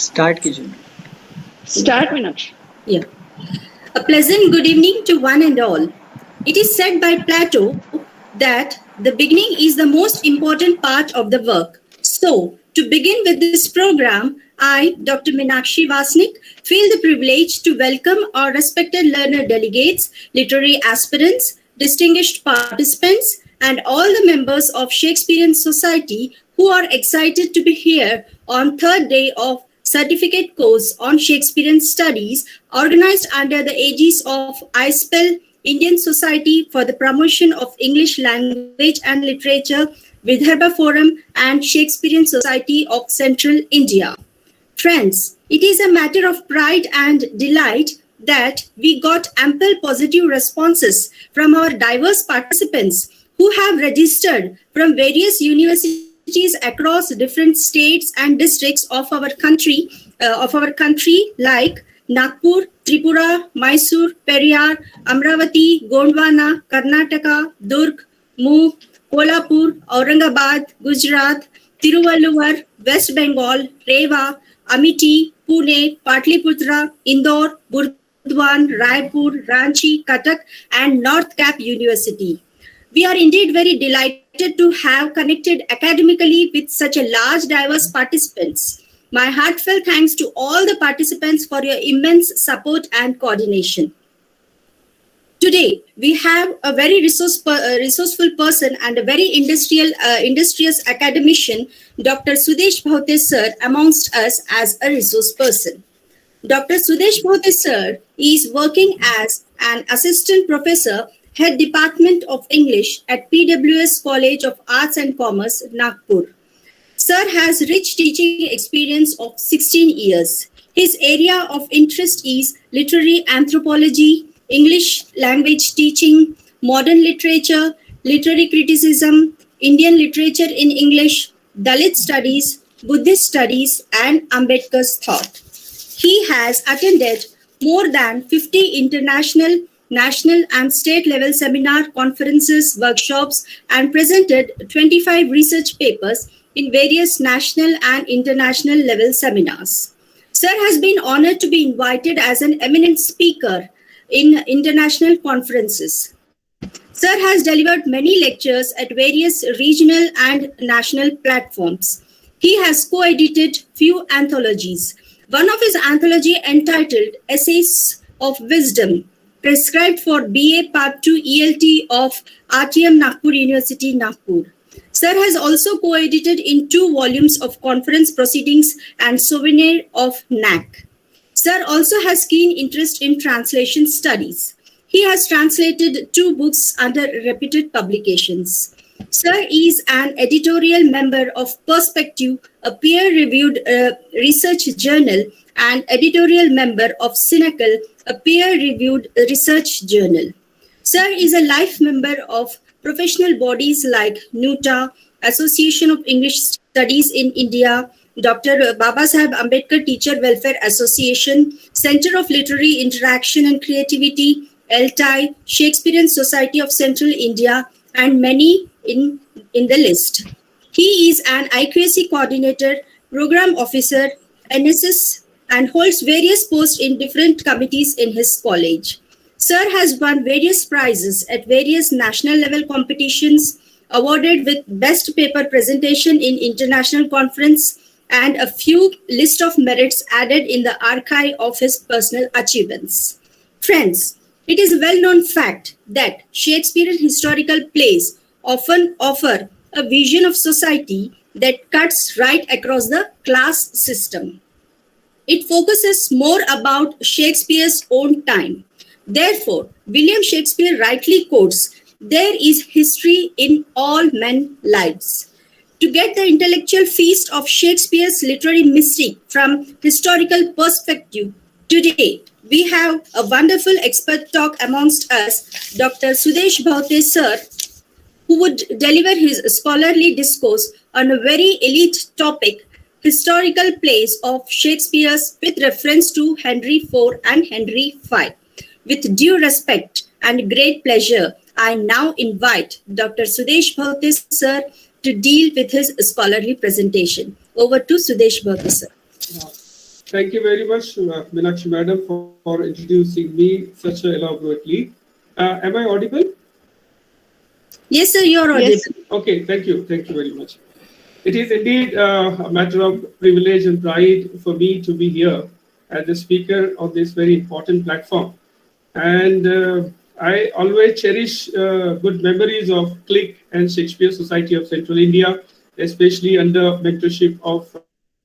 Start कीजिए. Start, Meenakshi. Yeah. A pleasant good evening to one and all. It is said by Plato that the beginning is the most important part of the work. So, to begin with this program, I, Dr. Meenakshi Vasnik, feel the privilege to welcome our respected learner delegates, literary aspirants, distinguished participants, and all the members of Shakespearean Society who are excited to be here on third day of certificate course on Shakespearean Studies organized under the aegis of iSPELL, Indian Society for the Promotion of English Language and Literature, Vidarbha Forum, and Shakespearean Society of Central India. Friends, it is a matter of pride and delight that we got ample positive responses from our diverse participants who have registered from various universities across different states and districts of our country, like Nagpur, Tripura, Mysore, Periyar, Amravati, Gondwana, Karnataka, Durg, Mu, Kolhapur, Aurangabad, Gujarat, Tiruvalluvar, West Bengal, Rewa, Amity, Pune, Patliputra, Indore, Burdwan, Raipur, Ranchi, Cuttack, and North Cap University. We are indeed very delighted to have connected academically with such a large diverse participants. My heartfelt thanks to all the participants for your immense support and coordination. Today, we have a very resourceful person and a very industrious academician, Dr. Sudesh Bhaute sir, amongst us as a resource person. Dr. Sudesh Bhaute sir is working as an assistant professor, Head Department of English at PWS College of Arts and Commerce, Nagpur. Sir has rich teaching experience of 16 years. His area of interest is literary anthropology, English language teaching, modern literature, literary criticism, Indian literature in English, Dalit studies, Buddhist studies, and Ambedkar's thought. He has attended more than 50 international, national, and state level seminar, conferences, workshops, and presented 25 research papers in various national and international level seminars. Sir has been honored to be invited as an eminent speaker in international conferences. Sir has delivered many lectures at various regional and national platforms. He has co-edited few anthologies. One of his anthology entitled Essays of Wisdom, prescribed for BA Part 2 ELT of RTM Nagpur University, Nagpur. Sir has also co-edited in 2 volumes of conference proceedings and souvenir of NAC. Sir also has keen interest in translation studies. He has translated 2 books under reputed publications. Sir is an editorial member of Perspective, a peer-reviewed research journal, and editorial member of Cynical, a peer-reviewed research journal. Sir is a life member of professional bodies like NUTA, Association of English Studies in India, Dr. Babasaheb Ambedkar Teacher Welfare Association, Center of Literary Interaction and Creativity, LTI, Shakespearean Society of Central India, and many in the list. He is an IQAC coordinator, program officer, NSS, and holds various posts in different committees in his college. Sir has won various prizes at various national level competitions, awarded with best paper presentation in international conference, and a few list of merits added in the archive of his personal achievements. Friends, it is a well-known fact that Shakespearean historical plays often offer a vision of society that cuts right across the class system. It focuses more about Shakespeare's own time. Therefore, William Shakespeare rightly quotes, "There is history in all men's lives." To get the intellectual feast of Shakespeare's literary mystique from historical perspective, today we have a wonderful expert talk amongst us, Dr. Sudesh Bhaute sir, who would deliver his scholarly discourse on a very elite topic, historical plays of Shakespeare's with reference to Henry IV and Henry V. With due respect and great pleasure, I now invite Dr. Sudesh Bhaute sir to deal with his scholarly presentation. Over to Sudesh Bhaute sir. Thank you very much, Meenakshi Madam, for introducing me such elaborately. Am I audible? Yes, sir, you're audible. Yes. Okay, thank you very much. It is indeed a matter of privilege and pride for me to be here as a speaker on this very important platform. And I always cherish good memories of Click and Shakespeare Society of Central India, especially under mentorship of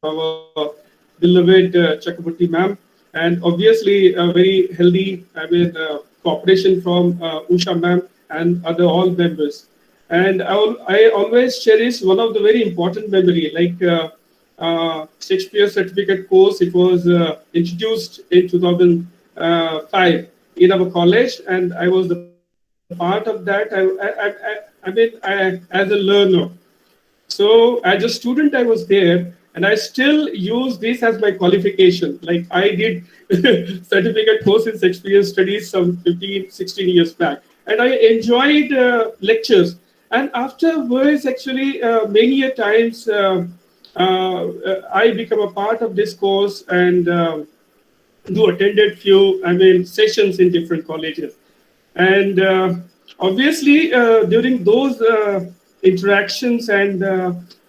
our beloved Chakraborty ma'am, and obviously a very healthy, cooperation from Usha ma'am and other all members. And I always cherish one of the very important memory, like Shakespeare certificate course. It was introduced in 2005 in our college, and I was the part of that. As a learner. So as a student, I was there, and I still use this as my qualification. Like I did certificate course in Shakespeare studies some 15, 16 years back, and I enjoyed lectures. And afterwards, actually, many a times I become a part of this course and do attended few, sessions in different colleges. And obviously, during those interactions and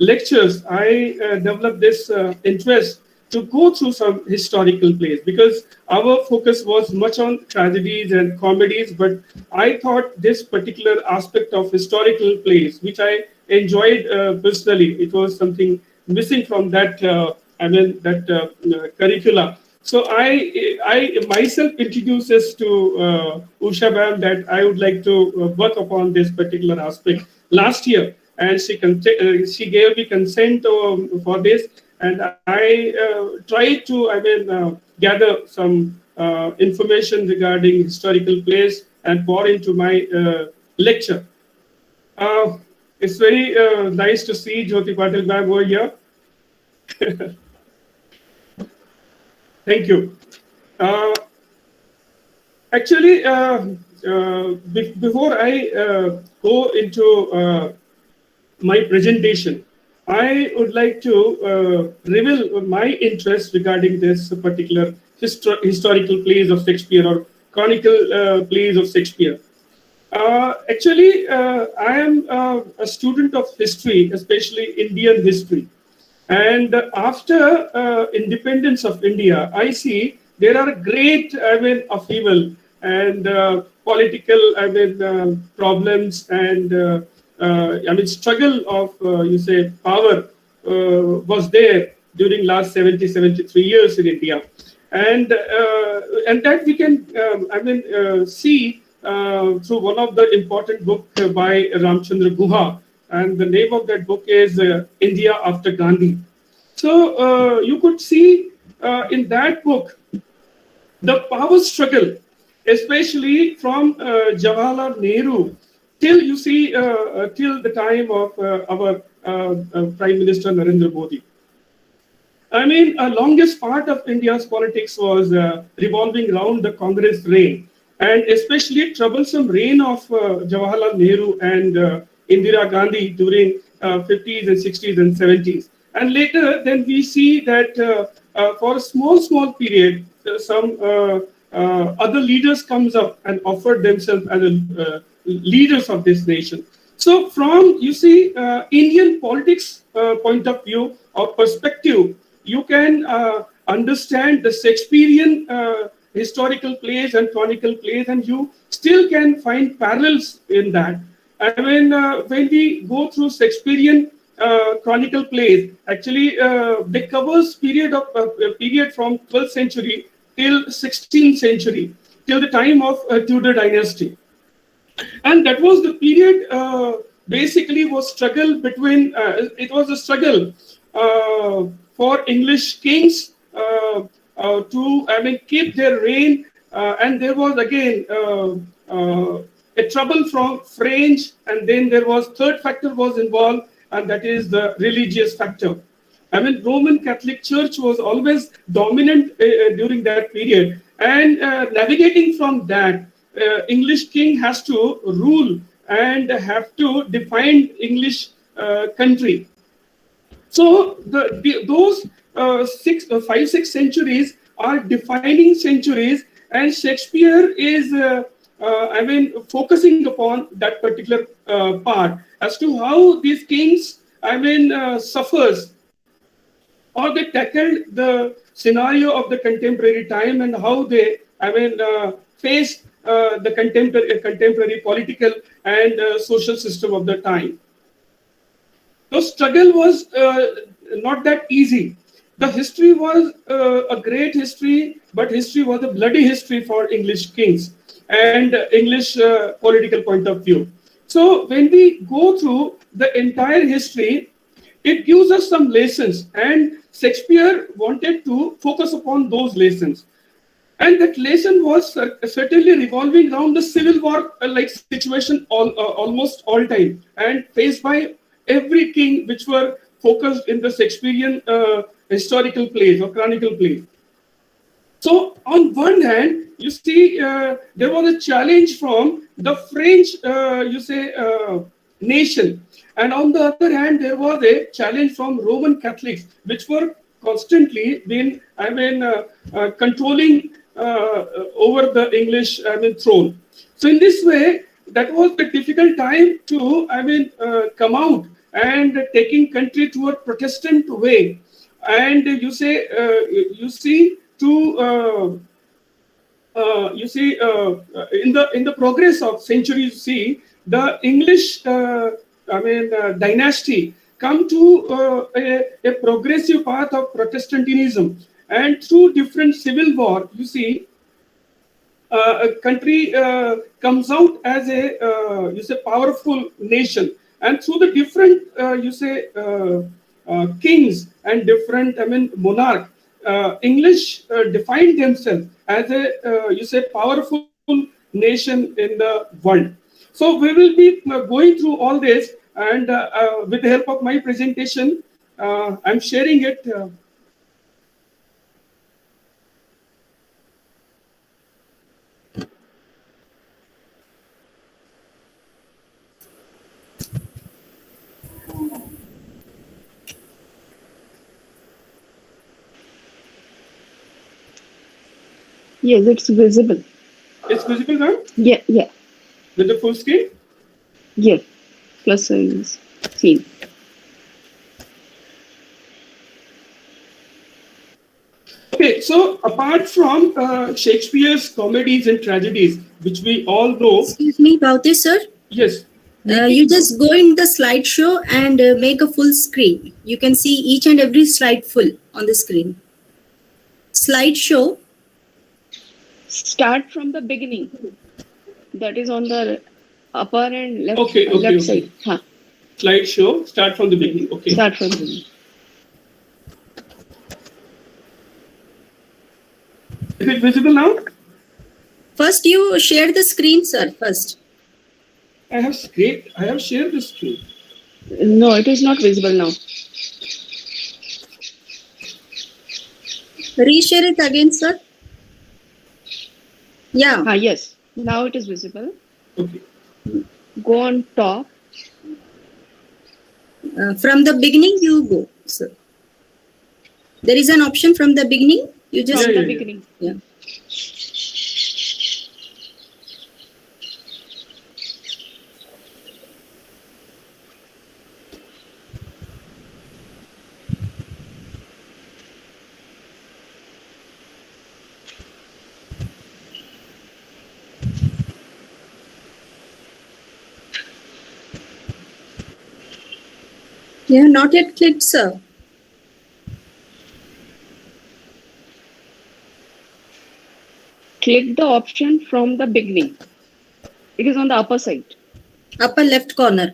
lectures, I developed this interest to go through some historical plays, because our focus was much on tragedies and comedies. But I thought this particular aspect of historical plays, which I enjoyed personally, it was something missing from that. Curricula. So I myself introduces to Usha ma'am that I would like to work upon this particular aspect last year, and she gave me consent for this, and I tried to gather some information regarding historical plays and pour into my lecture. It's very nice to see Jyoti Patil ma'am over here. Thank you. Uh, Actually, before I go into my presentation, I would like to reveal my interest regarding this particular historical plays of Shakespeare, or chronicle plays of Shakespeare. I am a student of history, especially Indian history. And after independence of India, I see there are great, upheaval and political, problems and, struggle of, you say, power was there during last 70, 73 years in India. And that we can, see through one of the important book by Ramchandra Guha, and the name of that book is India After Gandhi. So you could see in that book the power struggle, especially from Jawaharlal Nehru till you see till the time of our Prime Minister Narendra Modi. Longest part of India's politics was revolving around the Congress reign, and especially troublesome reign of Jawaharlal Nehru and Indira Gandhi during 50s and 60s and 70s. And later, then we see that for a small period, some other leaders comes up and offered themselves as leaders of this nation. So, from you see Indian politics point of view or perspective, you can understand the Shakespearean historical plays and chronicle plays, and you still can find parallels in that. When we go through Shakespearean chronicle plays, actually they covers period from 12th century till 16th century, till the time of Tudor dynasty. And that was the period basically was struggle between it was a struggle for English kings to keep their reign, and there was again a trouble from French, and then there was third factor was involved, and that is the religious factor. Roman Catholic Church was always dominant during that period, and navigating from that, English king has to rule and have to define English country. So those 5, 6 centuries are defining centuries, and Shakespeare is, focusing upon that particular part as to how these kings, suffers, or they tackled the scenario of the contemporary time and how they, faced the contemporary political and social system of the time. The struggle was not that easy. The history was a great history, but history was a bloody history for English kings and English political point of view. So when we go through the entire history, it gives us some lessons, and Shakespeare wanted to focus upon those lessons. And that lesson was certainly revolving around the civil war like situation almost all time, and faced by every king, which were focused in the Shakespearean historical plays or chronicle plays. So on one hand, you see, there was a challenge from the French, nation, and on the other hand, there was a challenge from Roman Catholics, which were constantly been, controlling over the English, throne. So in this way, that was a difficult time to, come out and taking country to a Protestant way, and you see in the progress of centuries, you see the English dynasty come to a progressive path of Protestantism, and through different civil war, you see a country comes out as a powerful nation, and through the different kings and different monarch, English defined themselves as a powerful nation in the world. So we will be going through all this, and with the help of my presentation, I'm sharing it. Yes, it's visible. It's visible now Yeah, yeah. with the full screen. Yes. Plus is seen. Okay, so apart from Shakespeare's comedies and tragedies, which we all know, Excuse me, Bhavti sir. yes, You just go in the slideshow and make a full screen. You can see each and every slide full on the screen. Slideshow. Start from the beginning. That is on the upper and left, Okay, left side. Huh. slideshow, start from the beginning. Okay. Start from the beginning. Is it visible now? First, you share the screen, sir. First. I have shared the screen. No, it is not visible now. Reshare it again, sir. Yeah. Ah, yes. Now it is visible. Okay. Go on top. From the beginning, you go, sir. There is an option from the beginning. You just From Yeah, the yeah. beginning. yeah. Yeah, not yet clicked, sir. Click the option from the beginning. It is on the upper side. Upper left corner.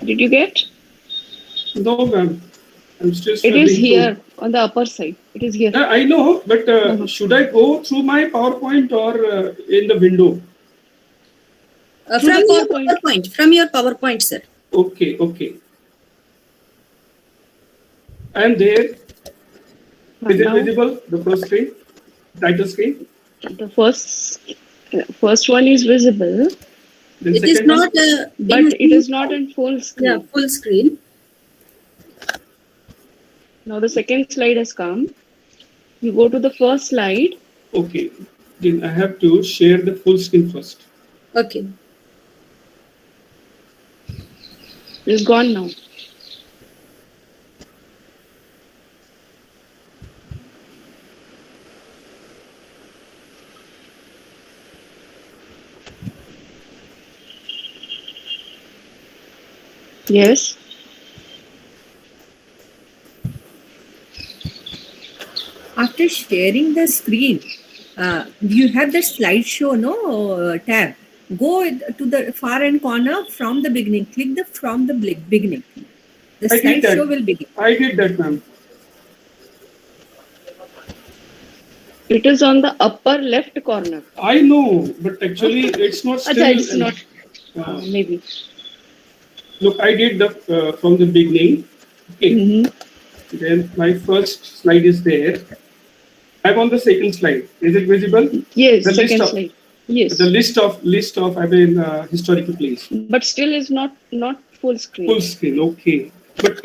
Did you get? No, ma'am. I'm still It struggling is here on the upper side. It is here. I know, but should I go through my PowerPoint or in the window? Through From the your PowerPoint. PowerPoint. From your PowerPoint, sir. Okay, okay. I am there. Is it Now, visible, the first screen? title screen? The first one is visible, Then It is second one? not but it is not in full screen. full screen. Now the second slide has come. You go to the first slide. Okay. Then I have to share the full screen first. Okay. It's gone now. Yes. After sharing the screen, you have the slideshow tab. Go to the far end corner from the beginning. Click the from the beginning. The I did that. slideshow will begin. I did that, ma'am. It is on the upper left corner. I know, but actually it's not still. It's not. Maybe. Look, I did the from the beginning. Okay. Mm-hmm. Then my first slide is there. I'm on the second slide. Is it visible? Yes. The Second list of, slide. Yes. The list of historical plays. But still is not full screen. Full screen. Okay. But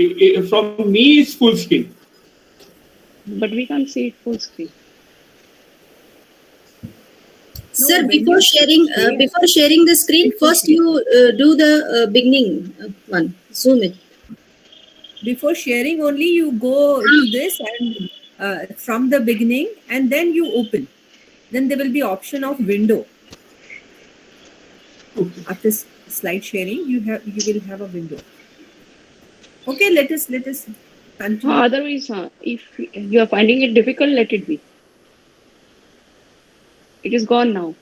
from me it's full screen. But we can't see it full screen. Sir, before sharing the screen, first you do the beginning one. Zoom it. Before sharing, only you go to this and from the beginning, and then you open. Then there will be option of window. Okay. After slide sharing, you will have a window. Okay, let us continue. Otherwise, if you are finding it difficult, let it be. It is gone now.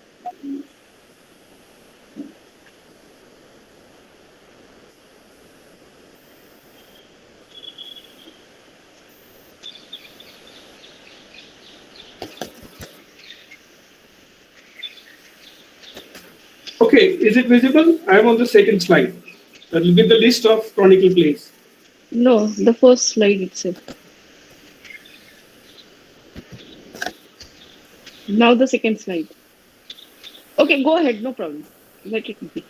Okay, is it visible? I am on the second slide with the list of chronicle plays. No, the first slide itself. Now the second slide. Okay, go ahead, no problem. Let it be.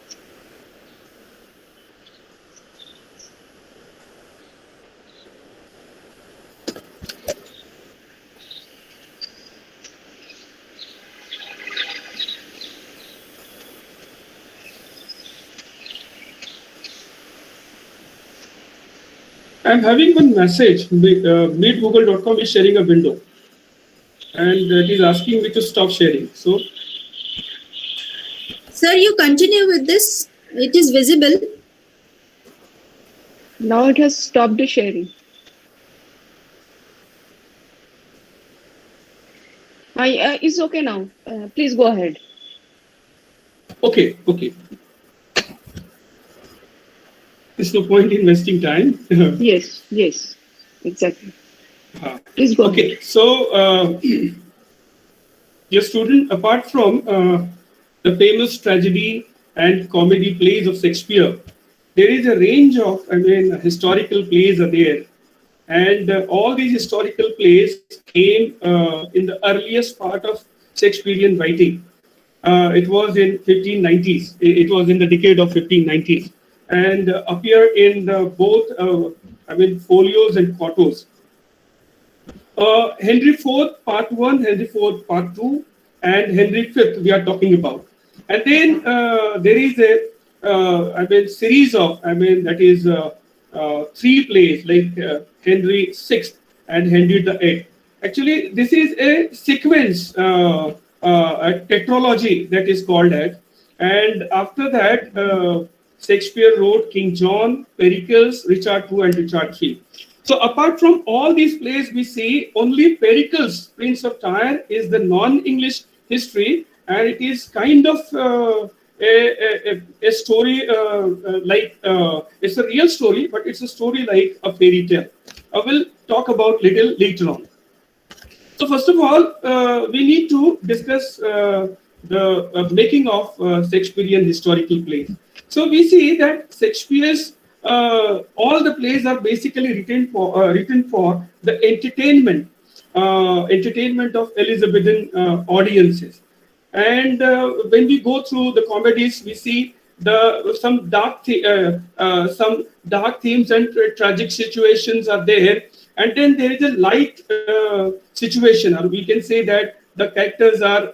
I'm having one message. Meetgoogle.com is sharing a window, and it is asking me to stop sharing. So, Sir, you continue with this. It is visible. Now it has stopped the sharing. It's okay now. Please go ahead. okay. There's no point in wasting time. Yes, exactly. Please go Okay, ahead. so your student, apart from the famous tragedy and comedy plays of Shakespeare, there is a range of, historical plays are there. And all these historical plays came in the earliest part of Shakespearean writing. It was in 1590s. It was in the decade of 1590s, and appear in both, folios and quartos. Henry IV Part 1, Henry IV Part 2, and Henry V we are talking about. And then there is a series of, that is three plays like Henry VI and Henry VIII. Actually, this is a sequence, a tetralogy that is called as. And after that, Shakespeare wrote King John, Pericles, Richard II, and Richard III. So apart from all these plays, we see only Pericles, Prince of Tyre, is the non-English history, and it is kind of a story it's a real story, but it's a story like a fairy tale. I will talk about little later on. So first of all, we need to discuss the making of Shakespearean historical plays. So we see that Shakespeare's all the plays are basically written for the entertainment entertainment of Elizabethan audiences. And when we go through the comedies, we see some dark themes and tragic situations are there, and then there is a light situation, or we can say that the characters are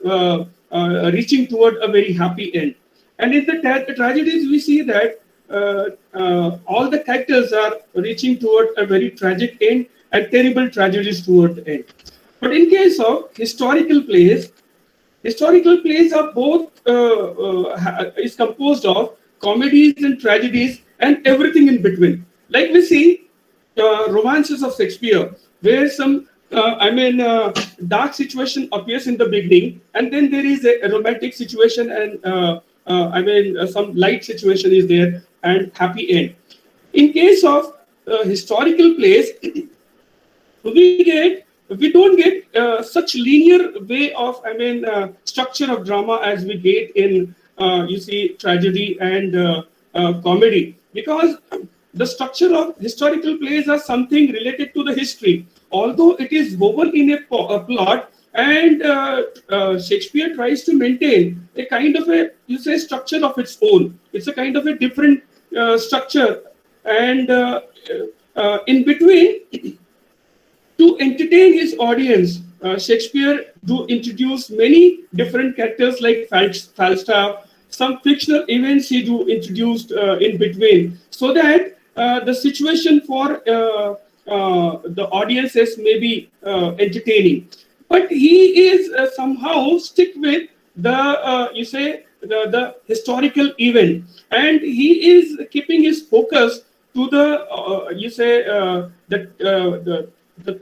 reaching toward a very happy end. And in the tragedies, we see that all the characters are reaching toward a very tragic end and terrible tragedies toward the end. But in case of historical plays are both is composed of comedies and tragedies and everything in between. Like we see romances of Shakespeare, where some dark situation appears in the beginning, and then there is a romantic situation, and some light situation is there, and happy end. In case of historical plays, we don't get such linear way of structure of drama as we get in you see tragedy and comedy, because the structure of historical plays are something related to the history, although it is woven in a plot, and Shakespeare tries to maintain a kind of a structure of its own. It's a kind of a different structure, and in between, to entertain his audience, Shakespeare do introduce many different characters like Falstaff. Some fictional events he do introduced in between, so that the situation for the audiences may be entertaining. But he is somehow stick with the historical event, and he is keeping his focus to the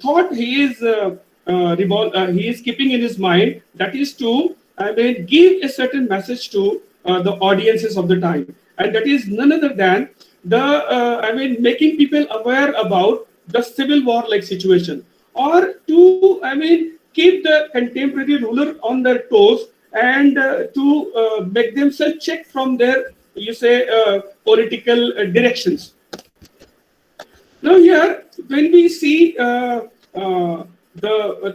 thought he is keeping in his mind, that is to give a certain message to the audiences of the time, and that is none other than making people aware about the civil war like situation, or to keep the contemporary ruler on their toes, and to make themselves check from their political directions. Now here, when we see the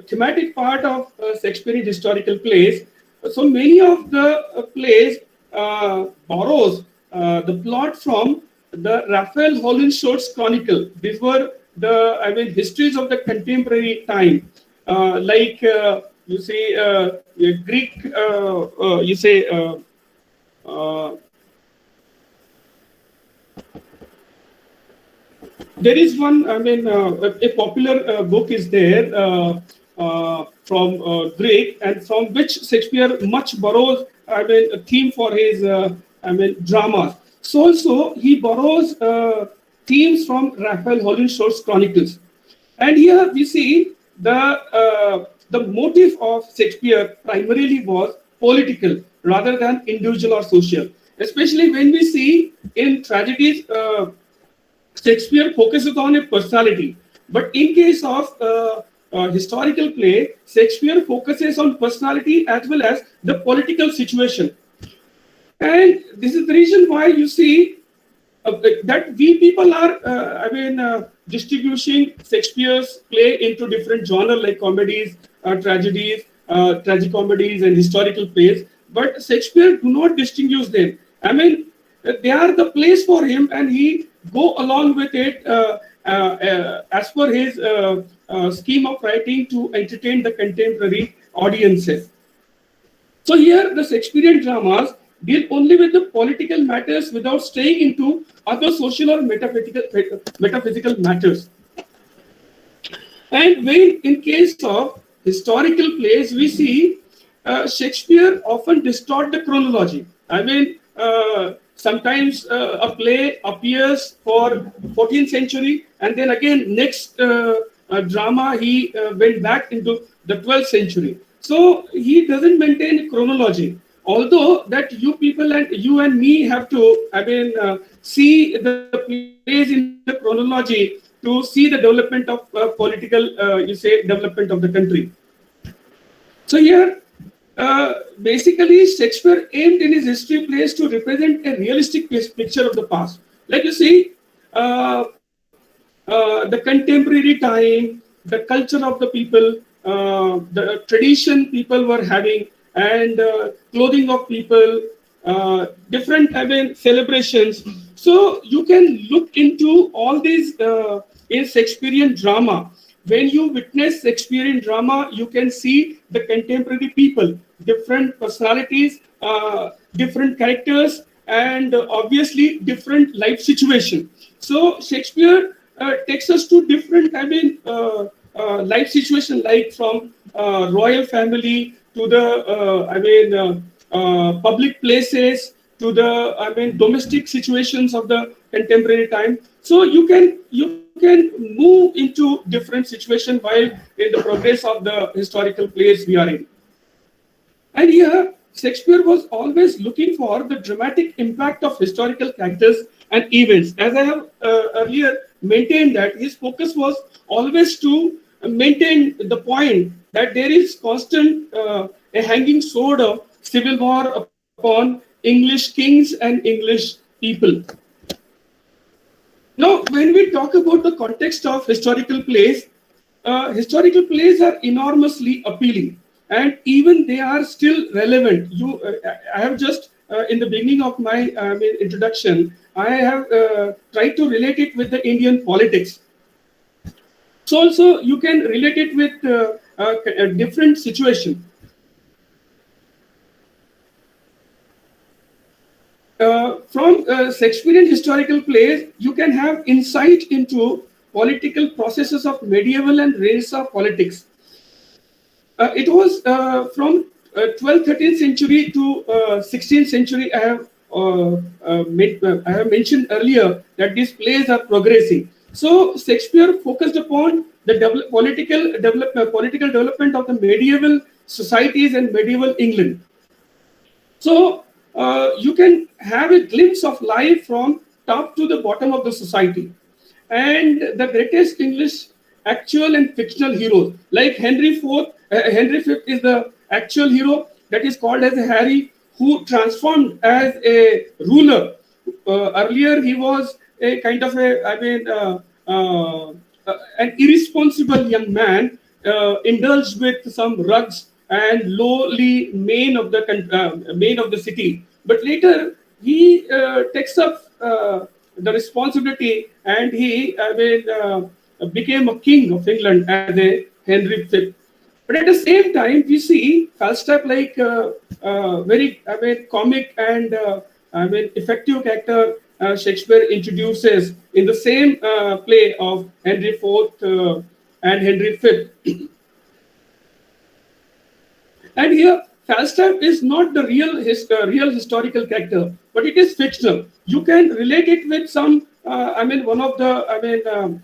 thematic part of Shakespearean historical plays, so many of the plays borrows the plot from the Raphael Holinshed's Chronicle. These were the histories of the contemporary time, Greek there is one, a popular book is there from Greek, and from which Shakespeare much borrows, a theme for his, dramas. So also he borrows themes from Raphael Holinshed's Chronicles. And here we see the motive of Shakespeare primarily was political rather than individual or social. Especially when we see in tragedies, Shakespeare focuses on a personality, but in case of historical play, Shakespeare focuses on personality as well as the political situation. And this is the reason why you see that we people are, distributing Shakespeare's play into different genres like comedies, tragedies, tragicomedies, and historical plays. But Shakespeare do not distinguish them. They are the plays for him, and he go along with it as per his scheme of writing to entertain the contemporary audiences. So here the Shakespearean dramas deal only with the political matters without straying into other social or metaphysical matters. And when in case of historical plays, we see Shakespeare often distort the chronology. Sometimes a play appears for 14th century, and then again next drama he went back into the 12th century. So he doesn't maintain chronology. Although that you people and you and me have to see the plays in the chronology to see the development of political development of the country. So here basically Shakespeare aimed in his history plays to represent a realistic picture of the past. Like you see the contemporary time, the culture of the people, the tradition people were having, and clothing of people, different celebrations. So you can look into all these in Shakespearean drama. When you witness Shakespearean drama, you can see the contemporary people, different personalities, different characters, and obviously different life situation. So Shakespeare takes us to different, life situation, like from royal family to the, public places, to the, domestic situations of the contemporary time. So you can move into different situation while in the progress of the historical plays we are in. And here, Shakespeare was always looking for the dramatic impact of historical characters and events. As I have earlier maintained, that his focus was always to maintain the point that there is constant a hanging sword of civil war upon English kings and English people. Now, when we talk about the context of historical plays are enormously appealing, and even they are still relevant. I have just in the beginning of my introduction, I have tried to relate it with the Indian politics. So also you can relate it with a different situation. From Shakespearean historical plays, you can have insight into political processes of medieval and Renaissance politics. It was from 12th, 13th century to 16th century. I have mentioned earlier that these plays are progressing. So Shakespeare focused upon the political development of the medieval societies and medieval England. So you can have a glimpse of life from top to the bottom of the society. And the greatest English actual and fictional heroes, like Henry V is the actual hero that is called as Harry, who transformed as a ruler. Earlier, he was a kind of an irresponsible young man, indulged with some rugs and lowly main of the city. But later he takes up the responsibility, and he became a king of England as a Henry V. But at the same time, we see Falstaff like very comic and effective character Shakespeare introduces in the same play of Henry IV and Henry V. And here, Falstaff is not the real historical character, but it is fictional. You can relate it with some, one of the,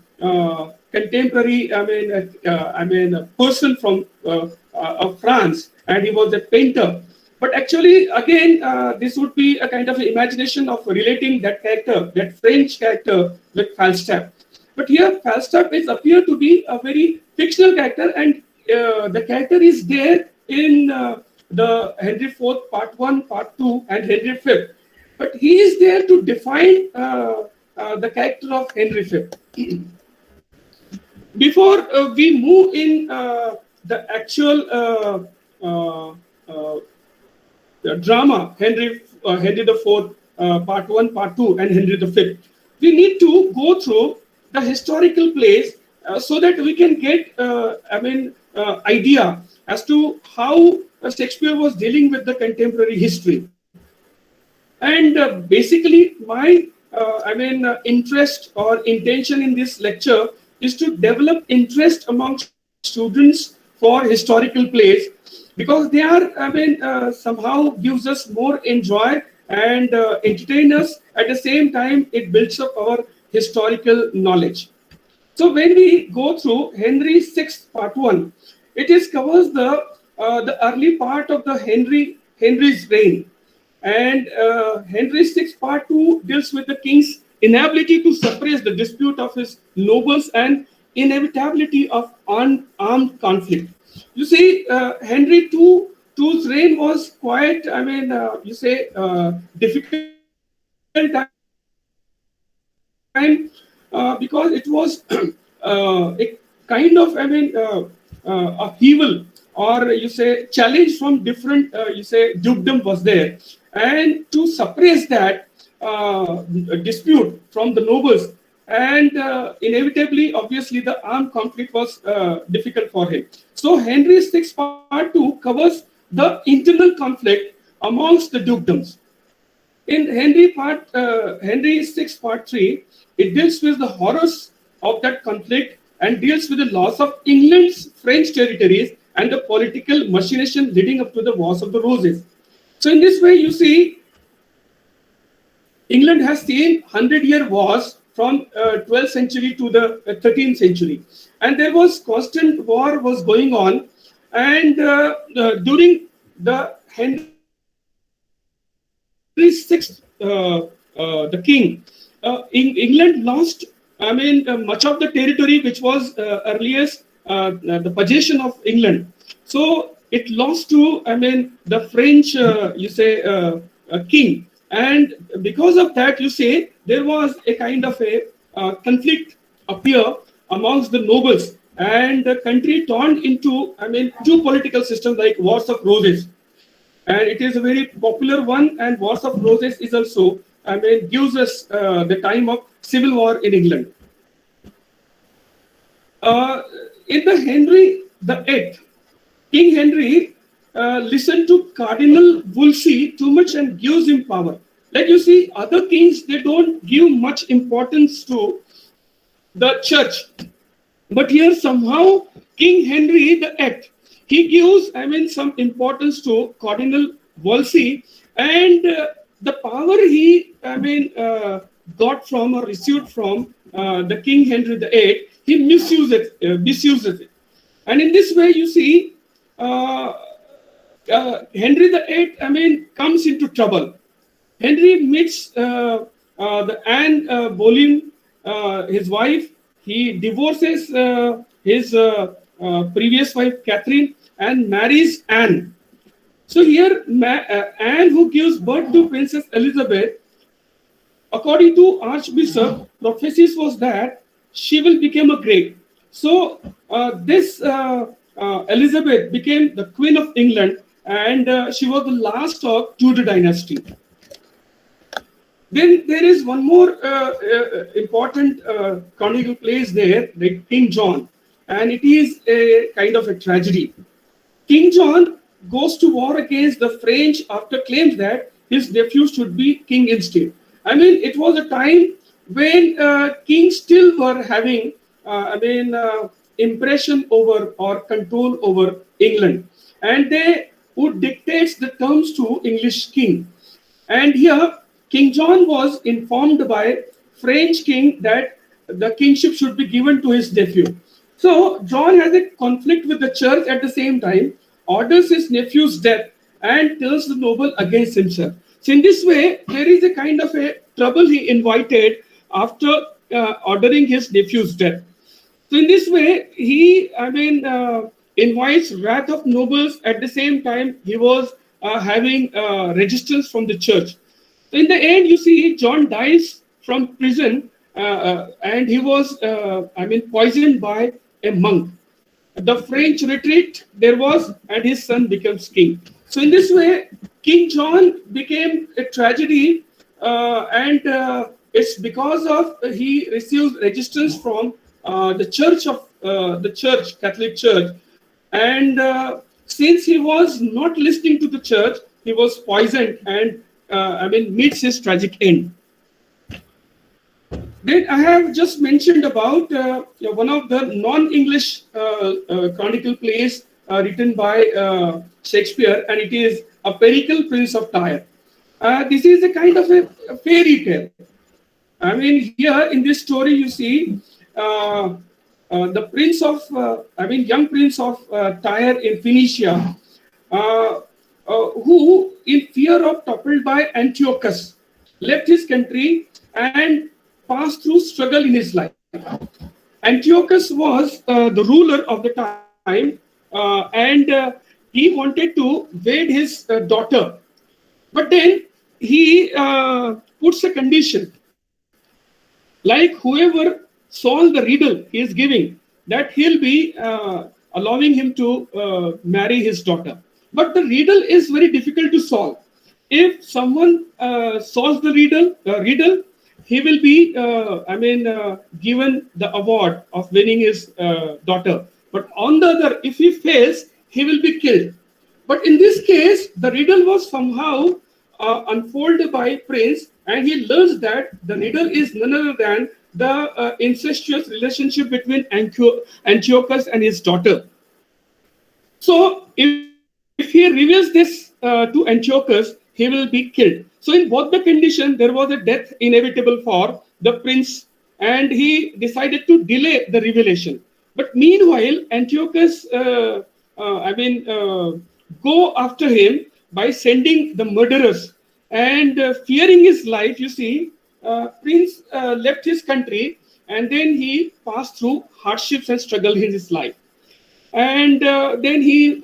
contemporary, a person from of France, and he was a painter. But actually, again, this would be a kind of imagination of relating that character, that French character, with Falstaff. But here, Falstaff is appear to be a very fictional character, and the character is there in the Henry IV Part 1, Part 2, and Henry V. But he is there to define the character of Henry V. Before we move in the actual the drama, Henry IV, Part 1, Part 2, and Henry V, we need to go through the historical plays so that we can get idea as to how Shakespeare was dealing with the contemporary history. And basically, my interest or intention in this lecture is to develop interest among students for historical plays, because they are somehow gives us more enjoy and entertain us. At the same time, it builds up our historical knowledge. So when we go through Henry VI Part 1, it is covers the early part of the Henry's reign, and Henry VI Part 2 deals with the king's inability to suppress the dispute of his nobles and inevitability of armed conflict. You see, Henry II's reign was quite, difficult time because it was a kind of, upheaval, or you say challenge from different you say dukedom was there, and to suppress that dispute from the nobles, and inevitably, obviously, the armed conflict was difficult for him. So Henry VI Part 2 covers the internal conflict amongst the dukedoms. In Henry VI Part 3, it deals with the horrors of that conflict and deals with the loss of England's French territories and the political machination leading up to the Wars of the Roses. So in this way, you see, England has seen 100-year wars from 12th century to the 13th century. And there was constant war was going on. And during the Henry VI, the king, England lost, much of the territory which was earliest the possession of England. So it lost to, the French, king. And because of that, you say, there was a kind of a conflict appear amongst the nobles, and the country turned into, two political systems like Wars of Roses. And it is a very popular one, and Wars of Roses is also, gives us the time of civil war in England. In the Henry VIII, King Henry listened to Cardinal Wolsey too much and gives him power. Like you see, other kings, they don't give much importance to the church. But here somehow King Henry VIII, he gives, some importance to Cardinal Wolsey, and the power he, got from or received from the King Henry VIII, he misuses it. And in this way, you see, Henry VIII, comes into trouble. Henry meets the Anne Boleyn, his wife. He divorces his previous wife, Catherine, and marries Anne. So here, Anne, who gives birth to Princess Elizabeth, according to Archbishop, prophecies was that she will become a great. So this Elizabeth became the Queen of England, and she was the last of Tudor dynasty. Then there is one more important canonical place there, like King John, and it is a kind of a tragedy. King John goes to war against the French after claims that his nephew should be king instead. It was a time when kings still were having, impression over or control over England, and they would dictate the terms to English king. And here, King John was informed by French king that the kingship should be given to his nephew. So John has a conflict with the church at the same time, orders his nephew's death, and tells the noble against himself. So in this way, there is a kind of a trouble he invited after ordering his nephew's death. So in this way, he, invites wrath of nobles. At the same time, he was having resistance from the church. So in the end, you see, John dies from prison, and he was, poisoned by a monk. The French retreat there was, and his son becomes king. So in this way, King John became a tragedy, and it's because of he receives resistance from the church of Catholic Church, and since he was not listening to the church, he was poisoned and meets his tragic end. Then I have just mentioned about one of the non-English chronicle plays written by Shakespeare, and it is A Perical Prince of Tyre. This is a kind of a fairy tale. Here in this story, you see the prince of, young prince of Tyre in Phoenicia, who, in fear of toppled by Antiochus, left his country and passed through struggle in his life. Antiochus was the ruler of the time, and he wanted to wed his daughter. But then he puts a condition, like whoever solves the riddle he is giving, that he'll be allowing him to marry his daughter. But the riddle is very difficult to solve. If someone solves the riddle, he will be, given the award of winning his daughter. But on the other, if he fails, he will be killed. But in this case, the riddle was somehow unfolded by Prince, and he learns that the riddle is none other than the incestuous relationship between Antiochus and his daughter. So, if he reveals this to Antiochus, he will be killed. So, in both the conditions, there was a death inevitable for the prince, and he decided to delay the revelation. But meanwhile, Antiochus, go after him by sending the murderers, and fearing his life. You see, Prince left his country, and then he passed through hardships and struggle in his life. And then he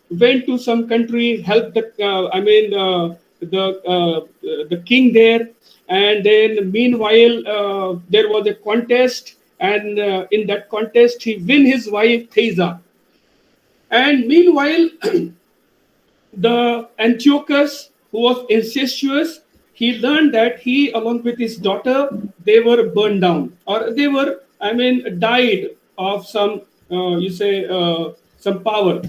went to some country, helped the king there, and then meanwhile there was a contest, and in that contest he win his wife Thesa. And meanwhile, the Antiochus, who was incestuous, he learned that he, along with his daughter, they were burned down, or they were, died of some, some power.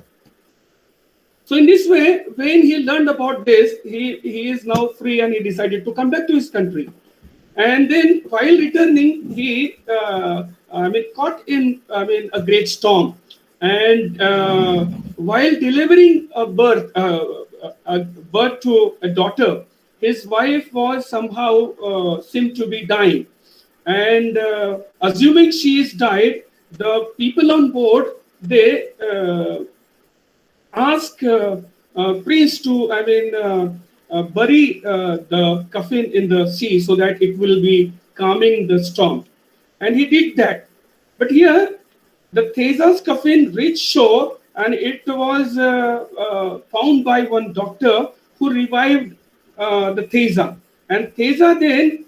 So in this way, when he learned about this, he is now free, and he decided to come back to his country. And then while returning, he caught in a great storm. And while delivering a birth to a daughter, his wife was somehow seemed to be dying. And assuming she is died, the people on board, they ask Prince to bury the coffin in the sea so that it will be calming the storm. And he did that. But here, the Thesa's coffin reached shore, and it was found by one doctor who revived the Thesa. And Thesa then,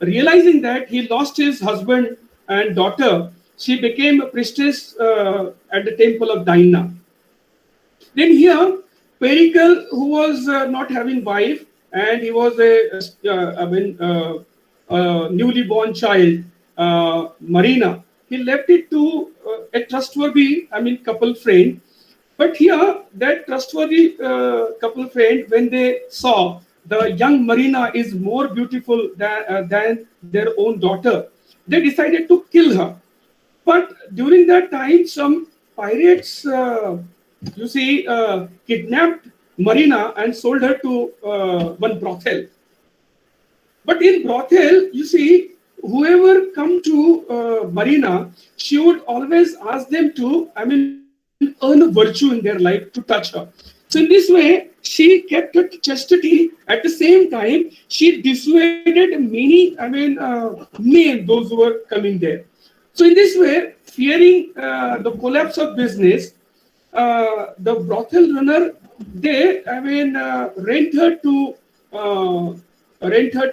realizing that he lost his husband and daughter, she became a priestess at the temple of Diana. Then here, Pericle, who was not having wife, and he was a newly born child, Marina, he left it to a trustworthy, couple friend. But here, that trustworthy couple friend, when they saw the young Marina is more beautiful than their own daughter, they decided to kill her. But during that time, some pirates, kidnapped Marina and sold her to one brothel. But in brothel, you see, whoever come to Marina, she would always ask them to, earn a virtue in their life to touch her. So in this way, she kept her chastity. At the same time, she dissuaded many, men, those who were coming there. So in this way, fearing the collapse of business, the brothel runner, they, rent her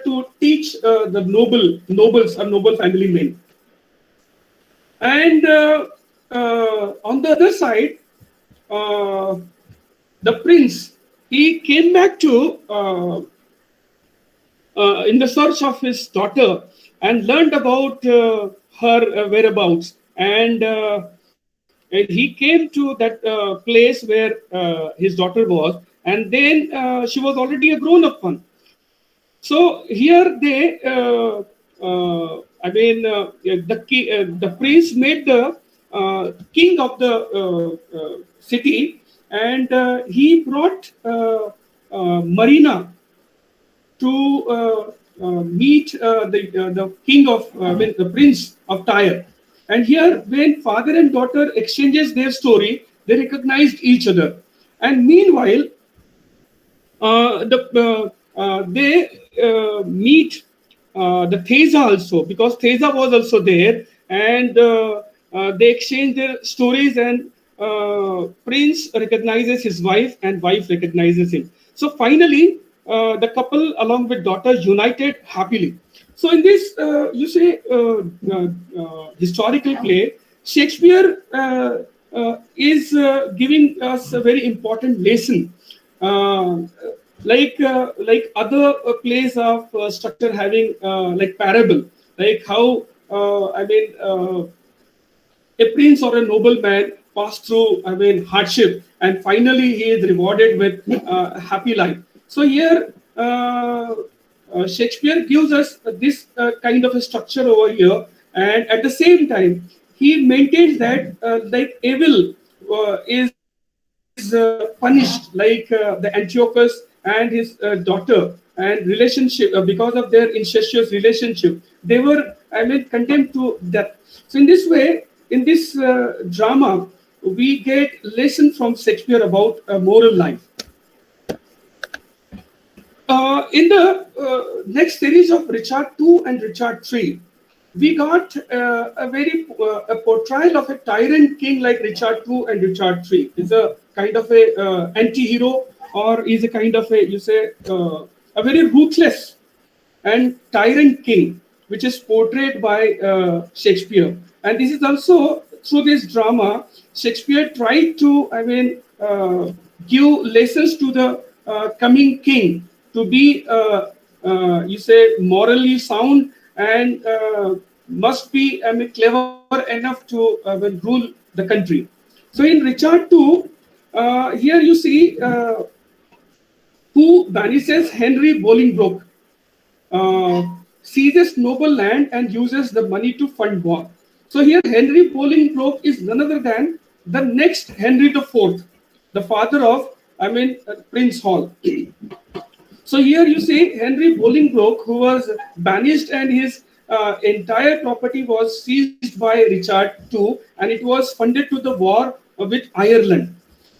to teach the nobles or noble family men. And on the other side, the prince, he came back to in the search of his daughter and learned about her whereabouts. And he came to that place where his daughter was, and then she was already a grown-up one. So here they, the prince made the king of the city, and he brought Marina to meet the king of, the prince of Tyre. And here, when father and daughter exchanges their story, they recognized each other. And meanwhile, they meet the Thesa also, because Thesa was also there, and they exchange their stories, and prince recognizes his wife, and wife recognizes him. So finally, the couple, along with daughter, united happily. So in this, historical play, Shakespeare is giving us a very important lesson. Uh, like other plays of structure having like parable, like how a prince or a nobleman passed through, hardship, and finally he is rewarded with a happy life. So here, Shakespeare gives us this kind of a structure over here, and at the same time, he maintains that like evil is punished, like the Antiochus and his daughter, and relationship because of their incestuous relationship, they were, condemned to death. So in this way, in this drama, we get lesson from Shakespeare about moral life. In the next series of Richard II and Richard III, we got a portrayal of a tyrant king like Richard II and Richard III. Is a kind of a anti-hero, or is a kind of a very ruthless and tyrant king, which is portrayed by Shakespeare. And this is also through this drama, Shakespeare tried to, give lessons to the coming king to be, morally sound and must be, clever enough to rule the country. So in Richard II, here you see who banishes Henry Bolingbroke, seizes noble land and uses the money to fund war. So here Henry Bolingbroke is none other than the next Henry IV, the father of, Prince Hall. So here you see Henry Bolingbroke, who was banished, and his entire property was seized by Richard II, and it was funded to the war with Ireland.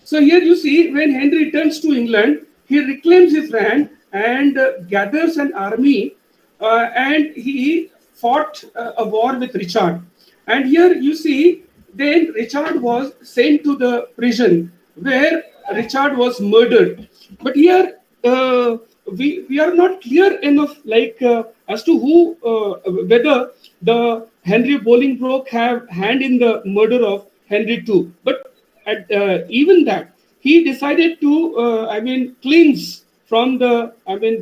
So here you see when Henry returns to England, he reclaims his land and gathers an army, and he fought a war with Richard. And here you see then Richard was sent to the prison where Richard was murdered. But here we are not clear enough, like as to who whether the Henry Bolingbroke have hand in the murder of Henry II. But at even that, he decided to cleanse from the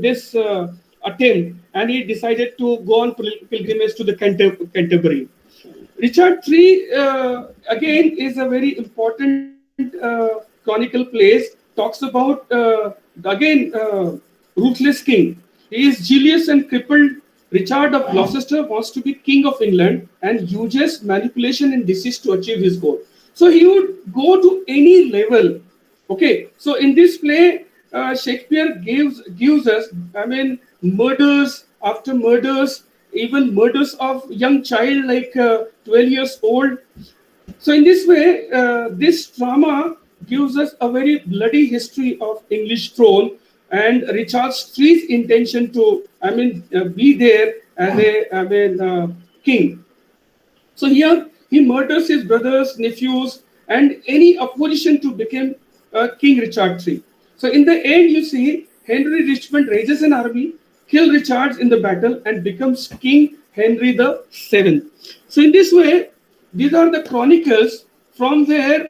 this attempt, and he decided to go on pilgrimage to the Canterbury. Richard III again is a very important chronicle plays. Talks about again ruthless king. He is jealous and crippled. Richard of Gloucester wants to be king of England and uses manipulation and deceit to achieve his goal. So he would go to any level. Okay, so in this play, Shakespeare gives us, murders after murders, even murders of young child like 12 years old. So in this way, this drama gives us a very bloody history of English throne and Richard III's intention to, be there as a king. So here he murders his brothers, nephews, and any opposition to become King Richard III. So in the end, you see Henry Richmond raises an army, kills Richard in the battle, and becomes King Henry VII. So in this way, these are the chronicles from where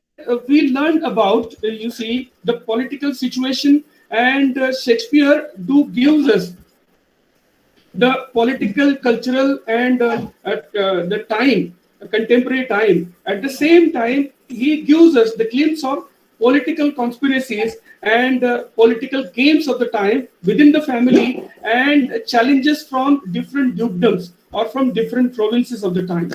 we learned about, you see, the political situation, and Shakespeare gives us the political, cultural, and the time, contemporary time. At the same time, he gives us the glimpse of political conspiracies and political games of the time within the family, and challenges from different dukedoms or from different provinces of the time.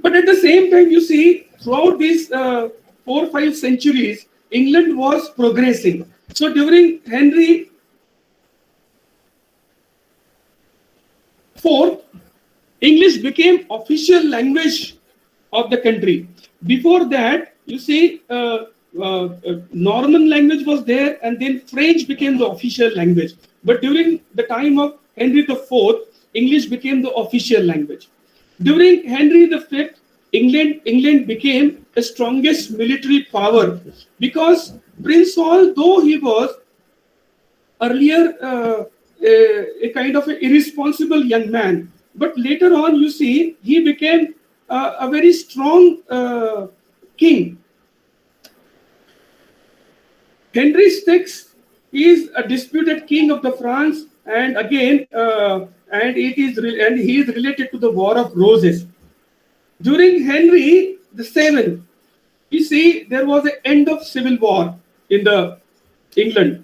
But at the same time, you see, throughout these 4 or 5 centuries, England was progressing. So during Henry IV, English became official language of the country. Before that, you see, Norman language was there, and then French became the official language. But during the time of Henry IV, English became the official language. During Henry V, England became the strongest military power, because Prince Hall, though he was earlier a kind of an irresponsible young man, but later on, you see, he became a very strong king. Henry VI is a disputed king of the France, and again, and he is related to the War of Roses. During Henry VII, we see there was an end of civil war in the England,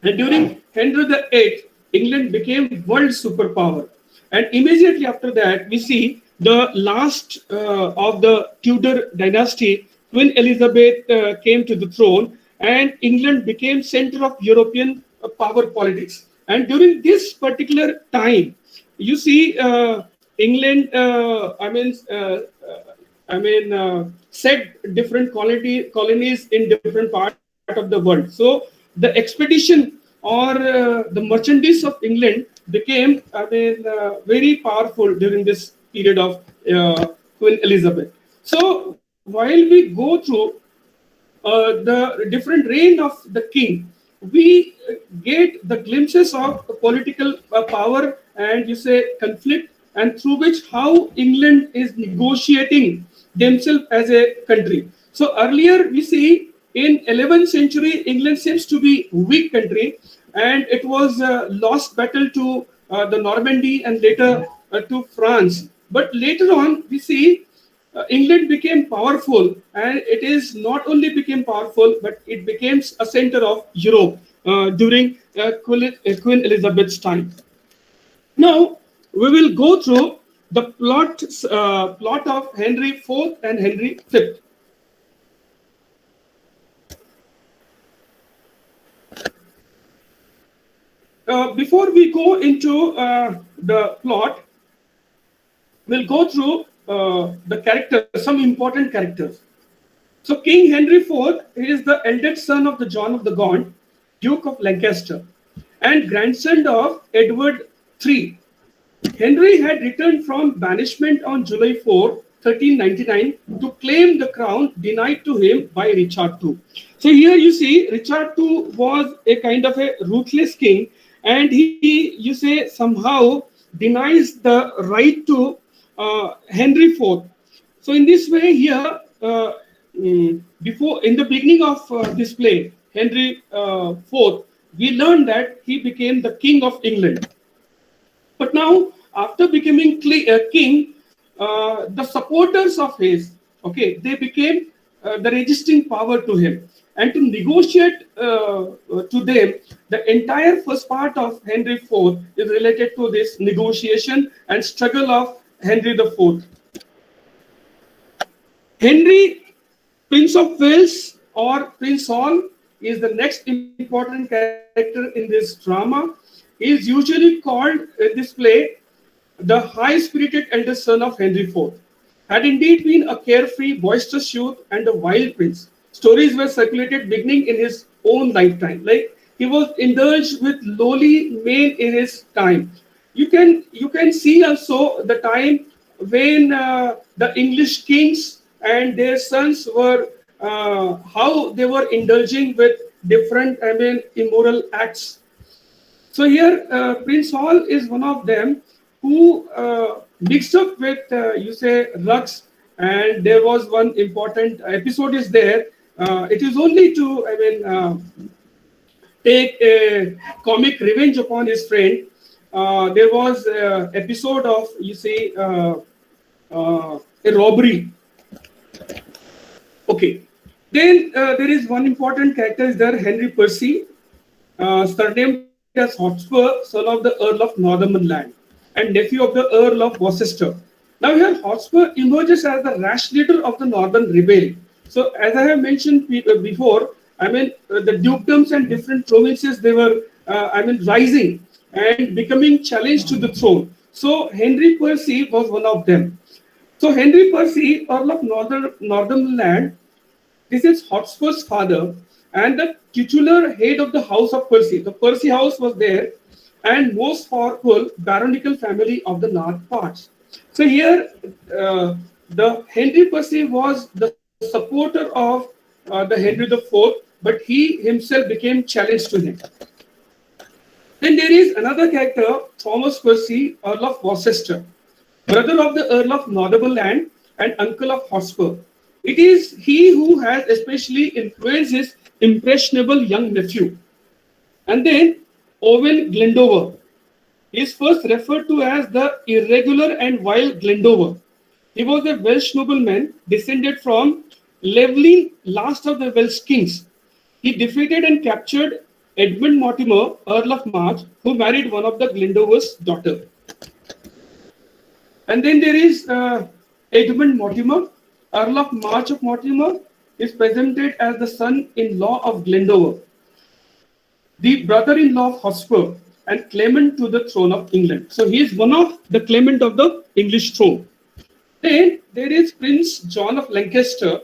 and during Henry VIII, England became world superpower. And immediately after that, we see the last of the Tudor dynasty, Queen Elizabeth came to the throne, and England became center of European power politics. And during this particular time, you see England, set different colonies in different parts of the world. So the expedition or the merchandise of England became, very powerful during this period of Queen Elizabeth. So while we go through the different reign of the king, we get the glimpses of political power and you say conflict, and through which how England is negotiating themselves as a country. So earlier we see in 11th century England seems to be weak country, and it was lost battle to the Normandy and later to France. But later on we see England became powerful, and it is not only became powerful, but it became a center of Europe during Queen Elizabeth's time. Now we will go through the plot of Henry IV and Henry V. Before we go into the plot, we'll go through the characters, some important characters. So King Henry IV is the eldest son of the John of the Gaunt, Duke of Lancaster, and grandson of Edward III. Henry had returned from banishment on July 4, 1399 to claim the crown denied to him by Richard II. So here you see Richard II was a kind of a ruthless king, and he you say somehow denies the right to Henry IV. So in this way here, before in the beginning of this play, Henry IV, we learned that he became the king of England. But now, after becoming king, the supporters of his, okay, they became the resisting power to him. And to negotiate to them, the entire first part of Henry IV is related to this negotiation and struggle of Henry IV. Henry, Prince of Wales or Prince Hall, is the next important character in this drama. He is usually called in this play the high-spirited eldest son of Henry IV. Had indeed been a carefree, boisterous youth and a wild prince. Stories were circulated beginning in his own lifetime. Like he was indulged with lowly men in his time. You can see also the time when the English kings and their sons were how they were indulging with different immoral acts. So here Prince Hall is one of them who mixed up with you say rugs, and there was one important episode is there. It is only to take a comic revenge upon his friend. There was an episode of you say a robbery. Okay, then there is one important character is there, Henry Percy, surnamed as Hotspur, son of the Earl of Northumberland and nephew of the Earl of Worcester. Now here Hotspur emerges as the rash leader of the Northern Rebellion. So as I have mentioned before, the dukedoms and different provinces, they were rising and becoming challenged to the throne. So Henry Percy was one of them. So Henry Percy, Earl of Northumberland, this is Hotspur's father and the titular head of the House of Percy. The Percy house was there and most powerful baronial family of the north parts. So here the Henry Percy was the supporter of the Henry IV, but he himself became challenged to him. Then there is another character, Thomas Percy, Earl of Worcester, brother of the Earl of Northumberland and uncle of Hotspur. It is he who has especially influenced his impressionable young nephew. And then Owen Glendover is first referred to as the irregular and wild Glendover. He was a Welsh nobleman descended from Llewellyn, last of the Welsh kings. He defeated and captured Edmund Mortimer, Earl of March, who married one of the Glendover's daughter. And then there is Edmund Mortimer, Earl of March of Mortimer, is presented as the son-in-law of Glendover, the brother-in-law of Hotspur, and claimant to the throne of England. So he is one of the claimant of the English throne. Then there is Prince John of Lancaster,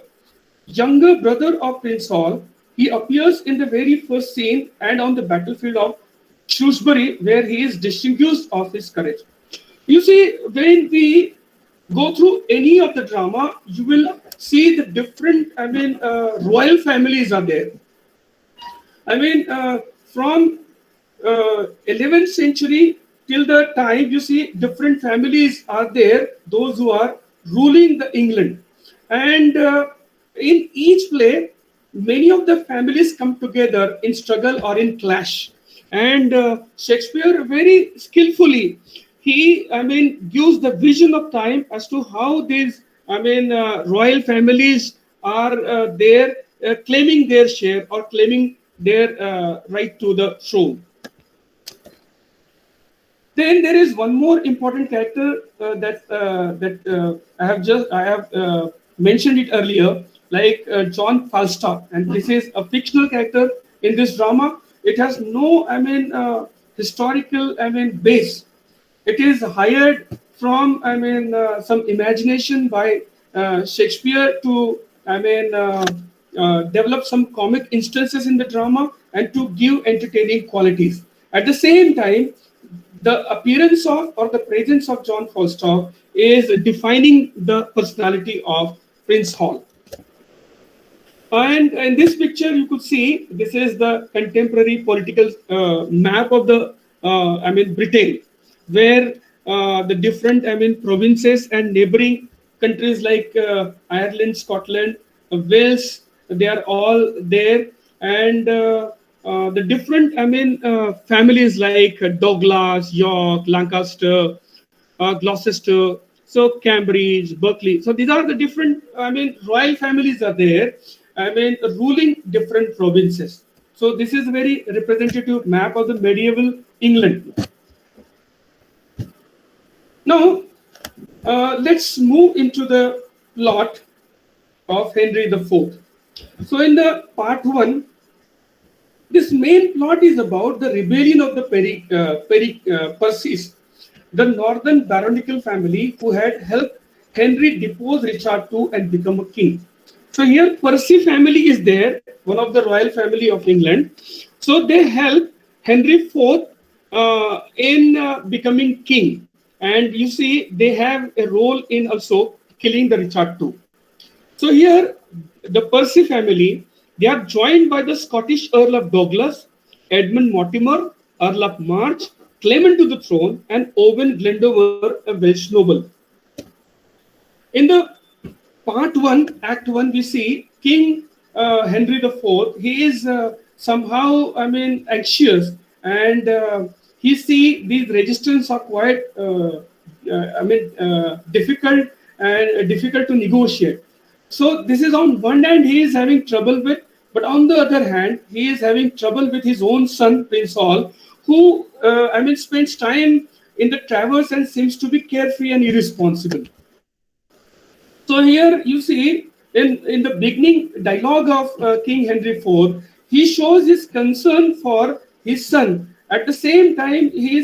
younger brother of Prince Hall. He appears in the very first scene and on the battlefield of Shrewsbury, where he is distinguished of his courage. You see, when we go through any of the drama, you will see the different, royal families are there. From 11th century till the time, you see different families are there, those who are ruling the England. And in each play, many of the families come together in struggle or in clash. And Shakespeare very skillfully, he, gives the vision of time as to how these, royal families are there claiming their share or claiming their right to the throne. Then there is one more important character that I have mentioned it earlier, like Jon Foster, and this is a fictional character in this drama. It has no historical base. It is hired from some imagination by Shakespeare to develop some comic instances in the drama and to give entertaining qualities. At the same time, the appearance of or the presence of Jon Foster is defining the personality of Prince Hall. And in this picture, you could see this is the contemporary political map of the Britain, where the different provinces and neighboring countries like Ireland, Scotland, Wales, they are all there, and the different families like Douglas, York, Lancaster, Gloucester, so Cambridge, Berkeley. So these are the different royal families are there. Ruling different provinces. So this is a very representative map of the medieval England. Now, let's move into the plot of Henry IV. So in the part 1, this main plot is about the rebellion of the Percys, the northern baronical family who had helped Henry depose Richard II and become a king. So here Percy family is there, one of the royal family of England. So they help Henry IV in becoming king. And you see they have a role in also killing the Richard II. So here the Percy family, they are joined by the Scottish Earl of Douglas, Edmund Mortimer, Earl of March, claimant to the throne, and Owen Glendover, a Welsh noble. In the part 1, Act 1, we see King Henry IV. He is somehow, anxious, and he see these resistance are quite, difficult and difficult to negotiate. So this is on one hand he is having trouble with, but on the other hand he is having trouble with his own son Prince Hall, who spends time in the travels and seems to be carefree and irresponsible. So here you see in the beginning dialogue of King Henry IV, he shows his concern for his son. At the same time, he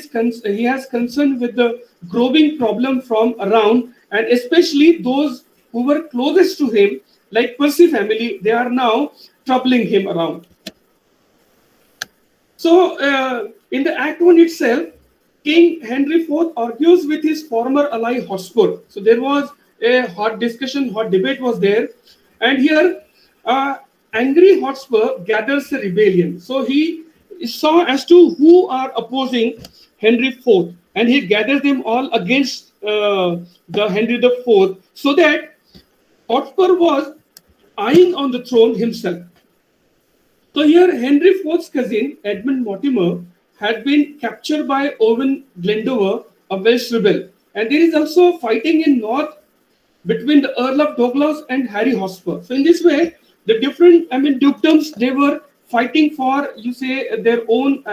has concern with the growing problem from around, and especially those who were closest to him, like Percy family, they are now troubling him around. So in the Act 1 itself, King Henry IV argues with his former ally Hotspur. So there was a hot discussion, hot debate was there. And here, angry Hotspur gathers a rebellion. So he saw as to who are opposing Henry IV. And he gathers them all against the Henry IV. So that Hotspur was eyeing on the throne himself. So here, Henry IV's cousin, Edmund Mortimer, had been captured by Owen Glendover, a Welsh rebel. And there is also fighting in north between the Earl of Douglas and Harry Hotspur. So in this way, the different, dukedoms, they were fighting for, you say, their own,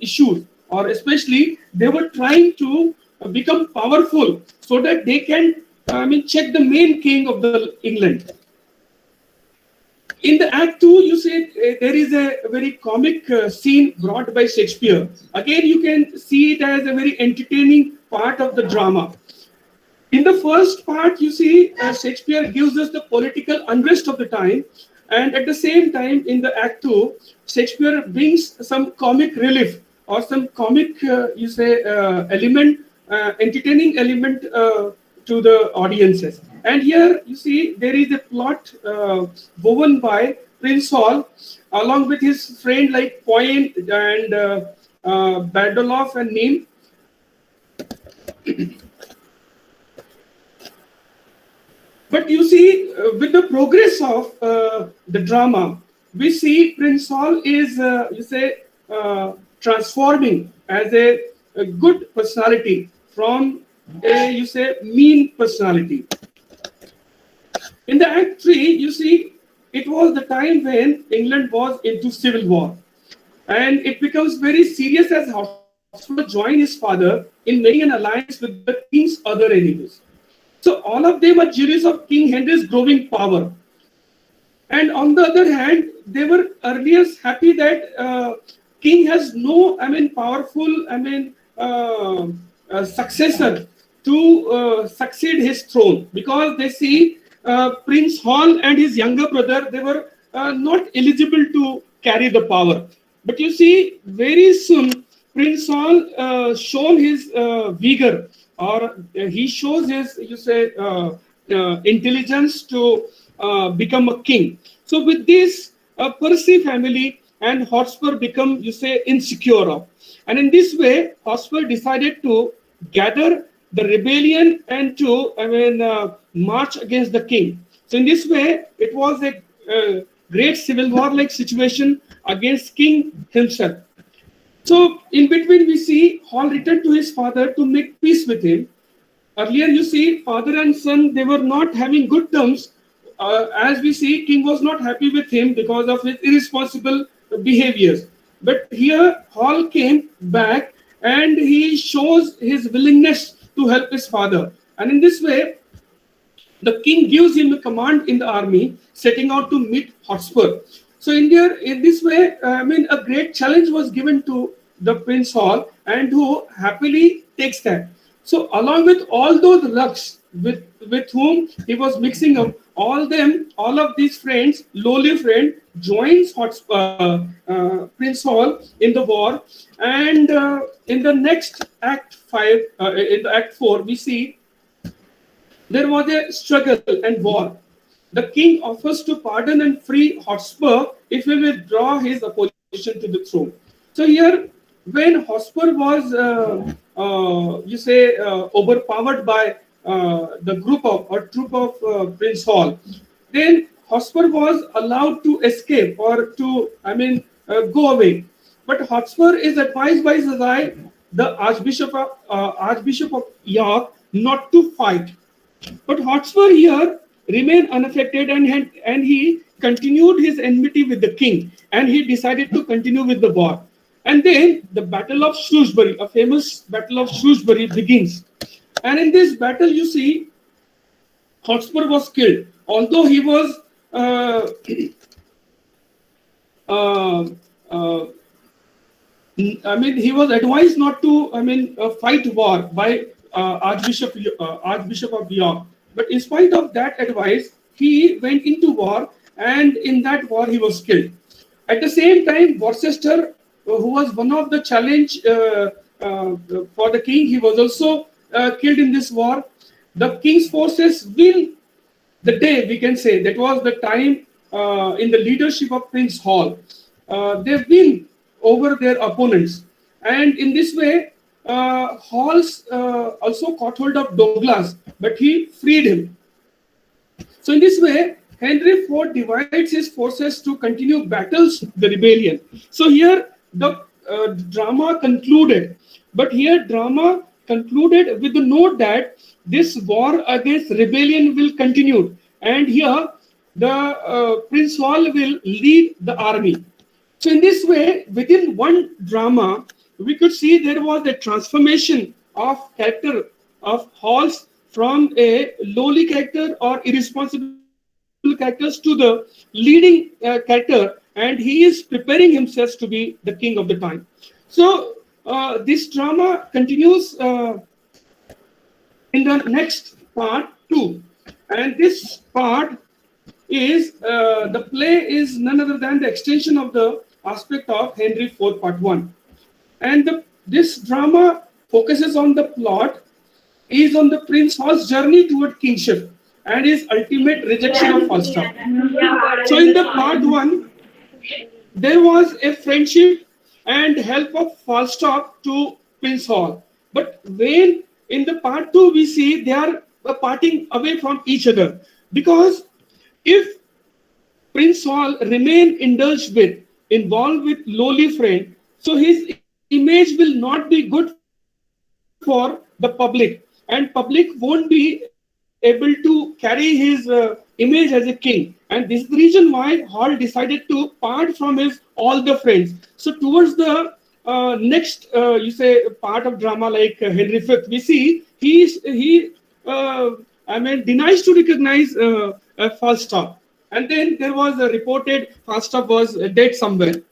issues, or especially they were trying to become powerful so that they can, check the main king of the England. In the Act 2, you see, there is a very comic scene brought by Shakespeare. Again, you can see it as a very entertaining part of the drama. In the first part, you see, Shakespeare gives us the political unrest of the time. And at the same time, in the Act 2, Shakespeare brings some comic relief or some comic, element, entertaining element to the audiences. And here you see there is a plot woven by Prince Hall along with his friend like Point and Badoloff and Neame. But you see, with the progress of the drama, we see Prince Hall is, transforming as a good personality from a, mean personality. In the Act 3, you see, it was the time when England was into civil war. And it becomes very serious as Hotspur joined his father in making an alliance with the king's other enemies. So all of them are jealous of King Henry's growing power. And on the other hand, they were earlier happy that King has no, powerful, successor to succeed his throne, because they see Prince Hall and his younger brother, they were not eligible to carry the power. But you see, very soon, Prince Hall shown his vigor, or he shows his, intelligence to become a king. So with this, Percy family and Hotspur become, insecure of. And in this way, Hotspur decided to gather the rebellion and to, march against the king. So in this way, it was a great civil war-like situation against King himself. So in between, we see Hall returned to his father to make peace with him. Earlier, you see, father and son, they were not having good terms. As we see, King was not happy with him because of his irresponsible behaviors. But here, Hall came back and he shows his willingness to help his father. And in this way, the king gives him a command in the army, setting out to meet Hotspur. So in this way, a great challenge was given to the Prince Hall, and who happily takes that. So along with all those rugs with whom he was mixing up, all of these friends, lowly friend, joins Prince Hall in the war. And in the next Act 5, in the Act 4, we see there was a struggle and war. The king offers to pardon and free Hotspur if he will withdraw his opposition to the throne. So here, when Hotspur was, overpowered by the troop of Prince Hall, then Hotspur was allowed to escape or to, go away. But Hotspur is advised by the Archbishop of York, not to fight. But Hotspur here remained unaffected, and he continued his enmity with the king, and he decided to continue with the war. And then the Battle of Shrewsbury, a famous Battle of Shrewsbury, begins. And in this battle, you see, Hotspur was killed, although he was he was advised not to fight war by Archbishop of York. But in spite of that advice, he went into war, and in that war he was killed. At the same time, Worcester, who was one of the challenge for the king, he was also killed in this war. The king's forces win the day, we can say, that was the time in the leadership of Prince Hall. They win over their opponents. And in this way, Hall also caught hold of Douglas, but he freed him. So in this way, Henry IV divides his forces to continue battles the rebellion. So here the drama concluded, but here drama concluded with the note that this war against rebellion will continue, and here the Prince Hall will lead the army. So in this way, within one drama, we could see there was a transformation of character of Halls from a lowly character or irresponsible characters to the leading character, and he is preparing himself to be the king of the time. So this drama continues in the next part too, and this part is the play is none other than the extension of the aspect of Henry IV Part 1. And this drama focuses on the plot, is on the Prince Hall's journey toward kingship and his ultimate rejection of Falstaff. So in the Part 1, there was a friendship and help of Falstaff to Prince Hall. But when in the Part 2, we see they are parting away from each other, because if Prince Hall remain indulged with, involved with lowly friend, so his image will not be good for the public, and public won't be able to carry his image as a king. And this is the reason why Hall decided to part from his all the friends. So towards the next part of drama like Henry V, we see he denies to recognize Falstaff. And then there was a reported Falstaff was dead somewhere.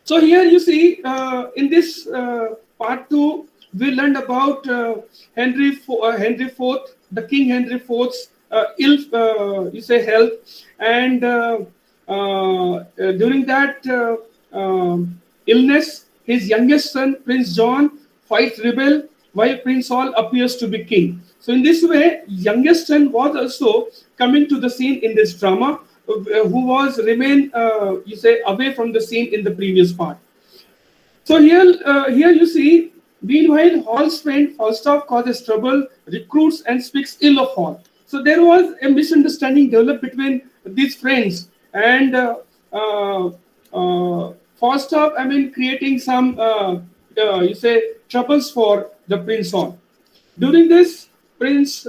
So here you see in this part 2, we learned about Henry IV, the King Henry IV's health, and during that illness, his youngest son Prince John fights rebel while Prince Hall appears to be king. So in this way, youngest son was also coming to the scene in this drama, who was remain away from the scene in the previous part. So here you see, meanwhile, Hall's friend Falstaff causes trouble, recruits and speaks ill of Hall. So there was a misunderstanding developed between these friends, and Falstaff, creating some troubles for the Prince Hall. During this, Prince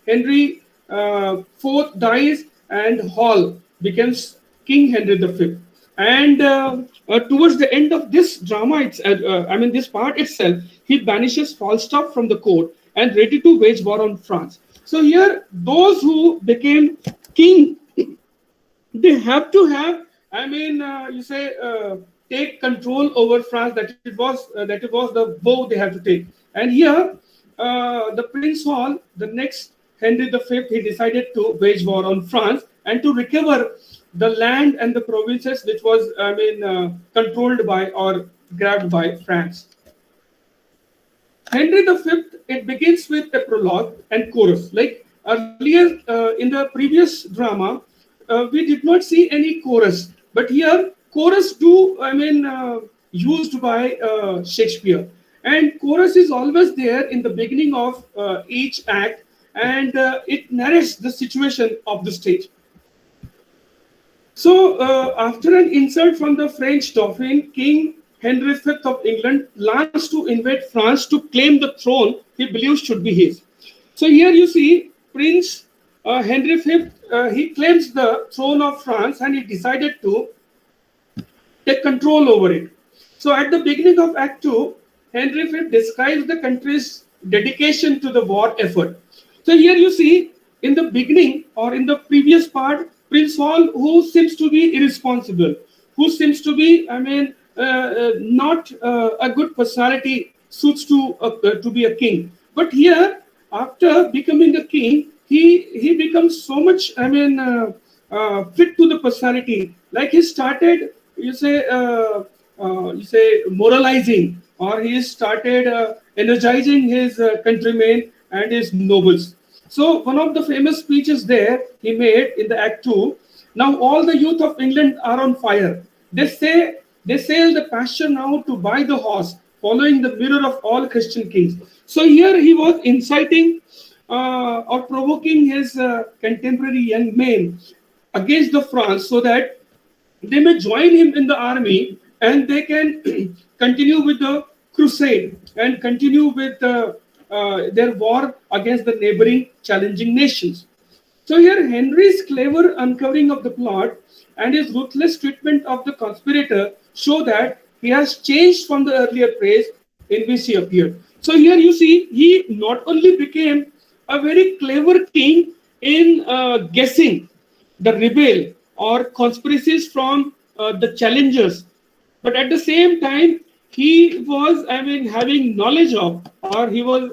Henry IV dies, and Hall becomes King Henry V. And towards the end of this drama, this part itself, he banishes Falstaff from the court and ready to wage war on France. So here, those who became king, they have to have, take control over France. That it was the vow they have to take. And here, the Prince Hall, the next Henry V, he decided to wage war on France and to recover the land and the provinces which was controlled by or grabbed by France. Henry V, it begins with a prologue and chorus. Like earlier in the previous drama, we did not see any chorus, but here chorus used by Shakespeare, and chorus is always there in the beginning of each act, and it narrates the situation of the stage. So, after an insult from the French Dauphin, King Henry V of England plans to invade France to claim the throne he believes should be his. So, here you see Prince Henry V, he claims the throne of France, and he decided to take control over it. So, at the beginning of Act 2, Henry V describes the country's dedication to the war effort. So, here you see in the beginning or in the previous part, Prince Hall, who seems to be irresponsible, who seems to be, not a good personality, suits to be a king. But here, after becoming a king, he becomes so much, fit to the personality. Like he started, moralizing, or he started energizing his countrymen and his nobles. So one of the famous speeches there he made in the Act 2, now all the youth of England are on fire. They sail the pasture now to buy the horse, following the mirror of all Christian kings. So here he was inciting or provoking his contemporary young men against the France so that they may join him in the army and they can continue with the crusade and continue with their war against the neighboring challenging nations. So here Henry's clever uncovering of the plot and his ruthless treatment of the conspirator show that he has changed from the earlier praise in which he appeared. So here you see he not only became a very clever king in guessing the rebel or conspiracies from the challengers, but at the same time he was, I mean, having knowledge of, or he was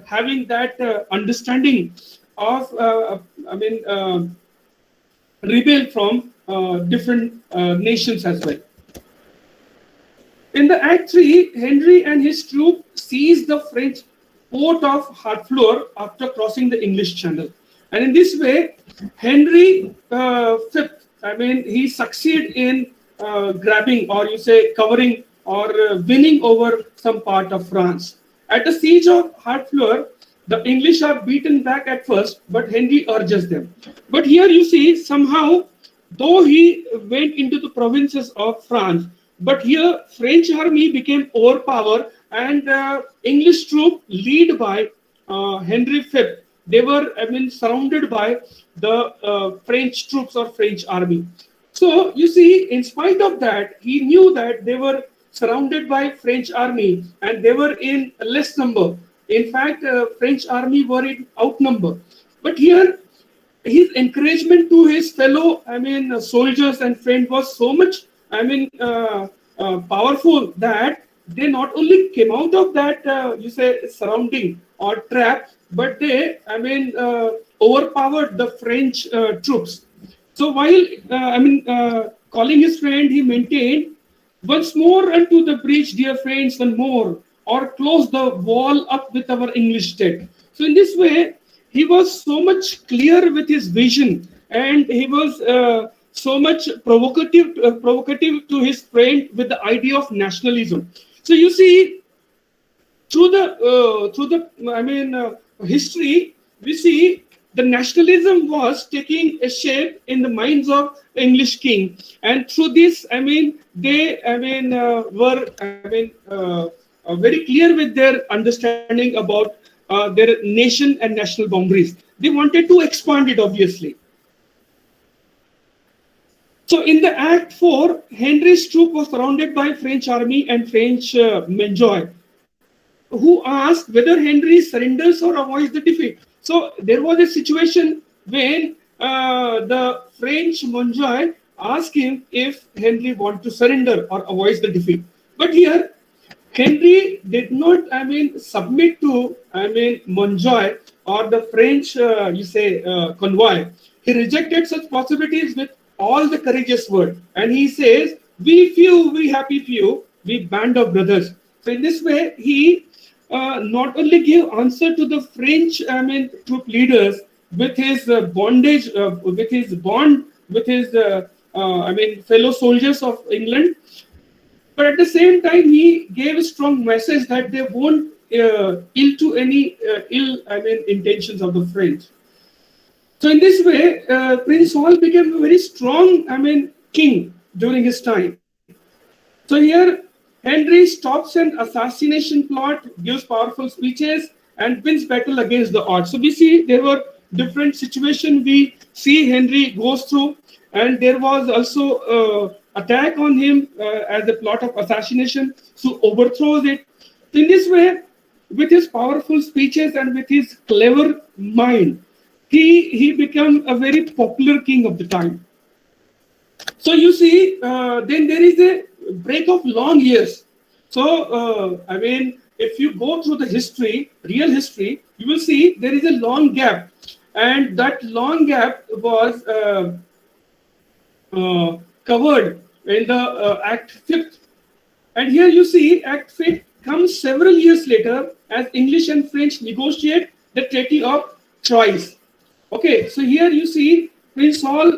having that understanding of, rebel from different nations as well. In the Act 3, Henry and his troop seized the French port of Harfleur after crossing the English Channel. And in this way, Henry V, he succeeded in grabbing, or you say covering, or winning over some part of France. At the siege of Harfleur, the English are beaten back at first, but Henry urges them. But here you see, somehow, though he went into the provinces of France, but here French army became overpowered and English troop led by Henry V. They were, surrounded by the French troops or French army. So you see, in spite of that, he knew that they were surrounded by French army and they were in less number. In fact, French army were in outnumber. But here, his encouragement to his fellow, soldiers and friends was so much, powerful that they not only came out of that, surrounding or trap, but they, overpowered the French troops. So while, calling his friend, he maintained, "Once more unto the breach, dear friends, one more, or close the wall up with our English state." So in this way, he was so much clear with his vision, and he was so much provocative to his friend with the idea of nationalism. So you see, through the history, we see the nationalism was taking a shape in the minds of the English king, and through this, they were very clear with their understanding about their nation and national boundaries. They wanted to expand it, obviously. So in the Act 4, Henry's troop was surrounded by French army and French menjoy, who asked whether Henry surrenders or avoids the defeat. So there was a situation when the French menjoy asked him if Henry wants to surrender or avoids the defeat. But here, Henry did not, submit to, menjoy or the French, convoy. He rejected such possibilities with all the courageous word. And he says, "We few, we happy few, we band of brothers." So in this way, he not only gave answer to the French, troop leaders with his bondage, with his bond, with his, fellow soldiers of England, but at the same time, he gave a strong message that they won't ill to any intentions of the French. So in this way, Prince Hall became a very strong, king during his time. So here, Henry stops an assassination plot, gives powerful speeches, and wins battle against the odds. So we see there were different situations we see Henry goes through, and there was also attack on him as a plot of assassination, so overthrows it. In this way, with his powerful speeches and with his clever mind, he became a very popular king of the time. So you see, then there is a break of long years. So, if you go through the history, real history, you will see there is a long gap. And that long gap was covered in the Act 5th. And here you see Act 5th comes several years later as English and French negotiate the Treaty of Troyes. Okay, so here you see Prince Hall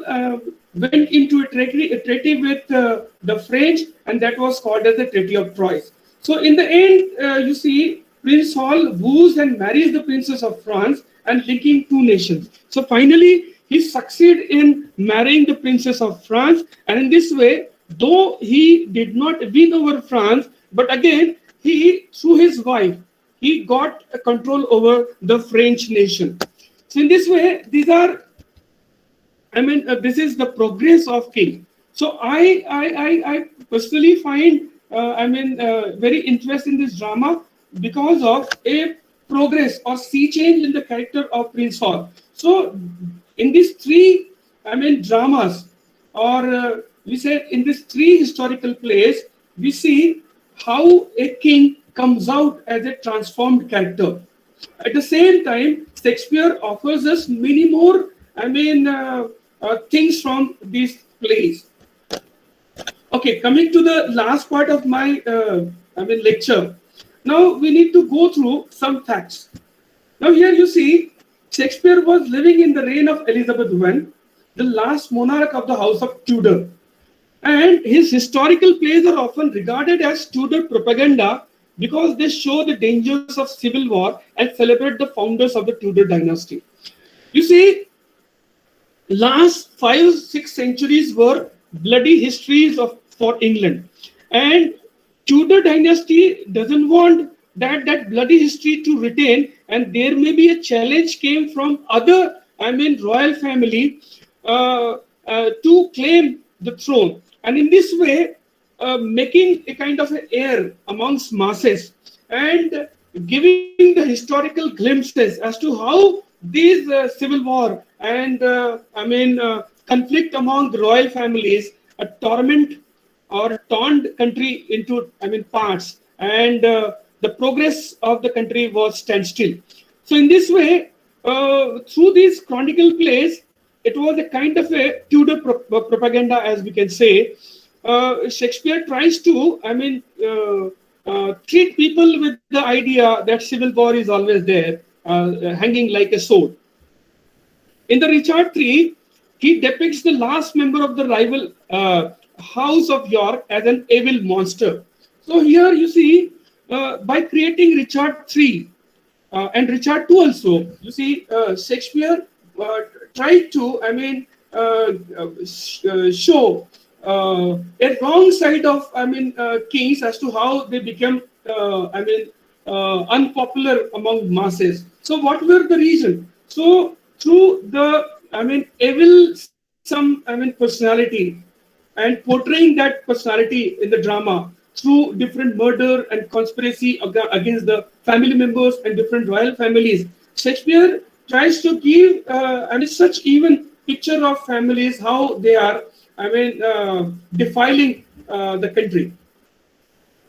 went into a treaty with the French, and that was called as the Treaty of Troyes. So in the end, you see Prince Hall woos and marries the princess of France and linking two nations. So finally, he succeeded in marrying the princess of France, and in this way, though he did not win over France, but again, he, through his wife, he got a control over the French nation. So in this way, these are, this is the progress of king. So I personally find, very interested in this drama because of a progress or sea change in the character of Prince Hall. So in these three, dramas, or we say in these three historical plays, we see how a king comes out as a transformed character. At the same time, Shakespeare offers us many more, things from these plays. Okay, coming to the last part of my, lecture. Now we need to go through some facts. Now here you see, Shakespeare was living in the reign of Elizabeth I, the last monarch of the House of Tudor. And his historical plays are often regarded as Tudor propaganda because they show the dangers of civil war and celebrate the founders of the Tudor dynasty. You see, last 5-6 centuries were bloody histories for England, and Tudor dynasty doesn't want that bloody history to retain, and there may be a challenge came from other royal family to claim the throne, and in this way making a kind of an air amongst masses and giving the historical glimpses as to how these civil war and conflict among the royal families torment or torn country into parts, and the progress of the country was standstill. So in this way, through these chronicle plays, it was a kind of a Tudor propaganda, as we can say. Shakespeare tries to treat people with the idea that civil war is always there, hanging like a sword. In the Richard III, he depicts the last member of the rival House of York as an evil monster. So here you see, by creating Richard III and Richard II also, you see, Shakespeare tried to, show a wrong side of, kings as to how they became, unpopular among masses. So what were the reason? So through the, evil, personality, and portraying that personality in the drama through different murder and conspiracy against the family members and different royal families, Shakespeare tries to give such even picture of families, how they are, defiling the country.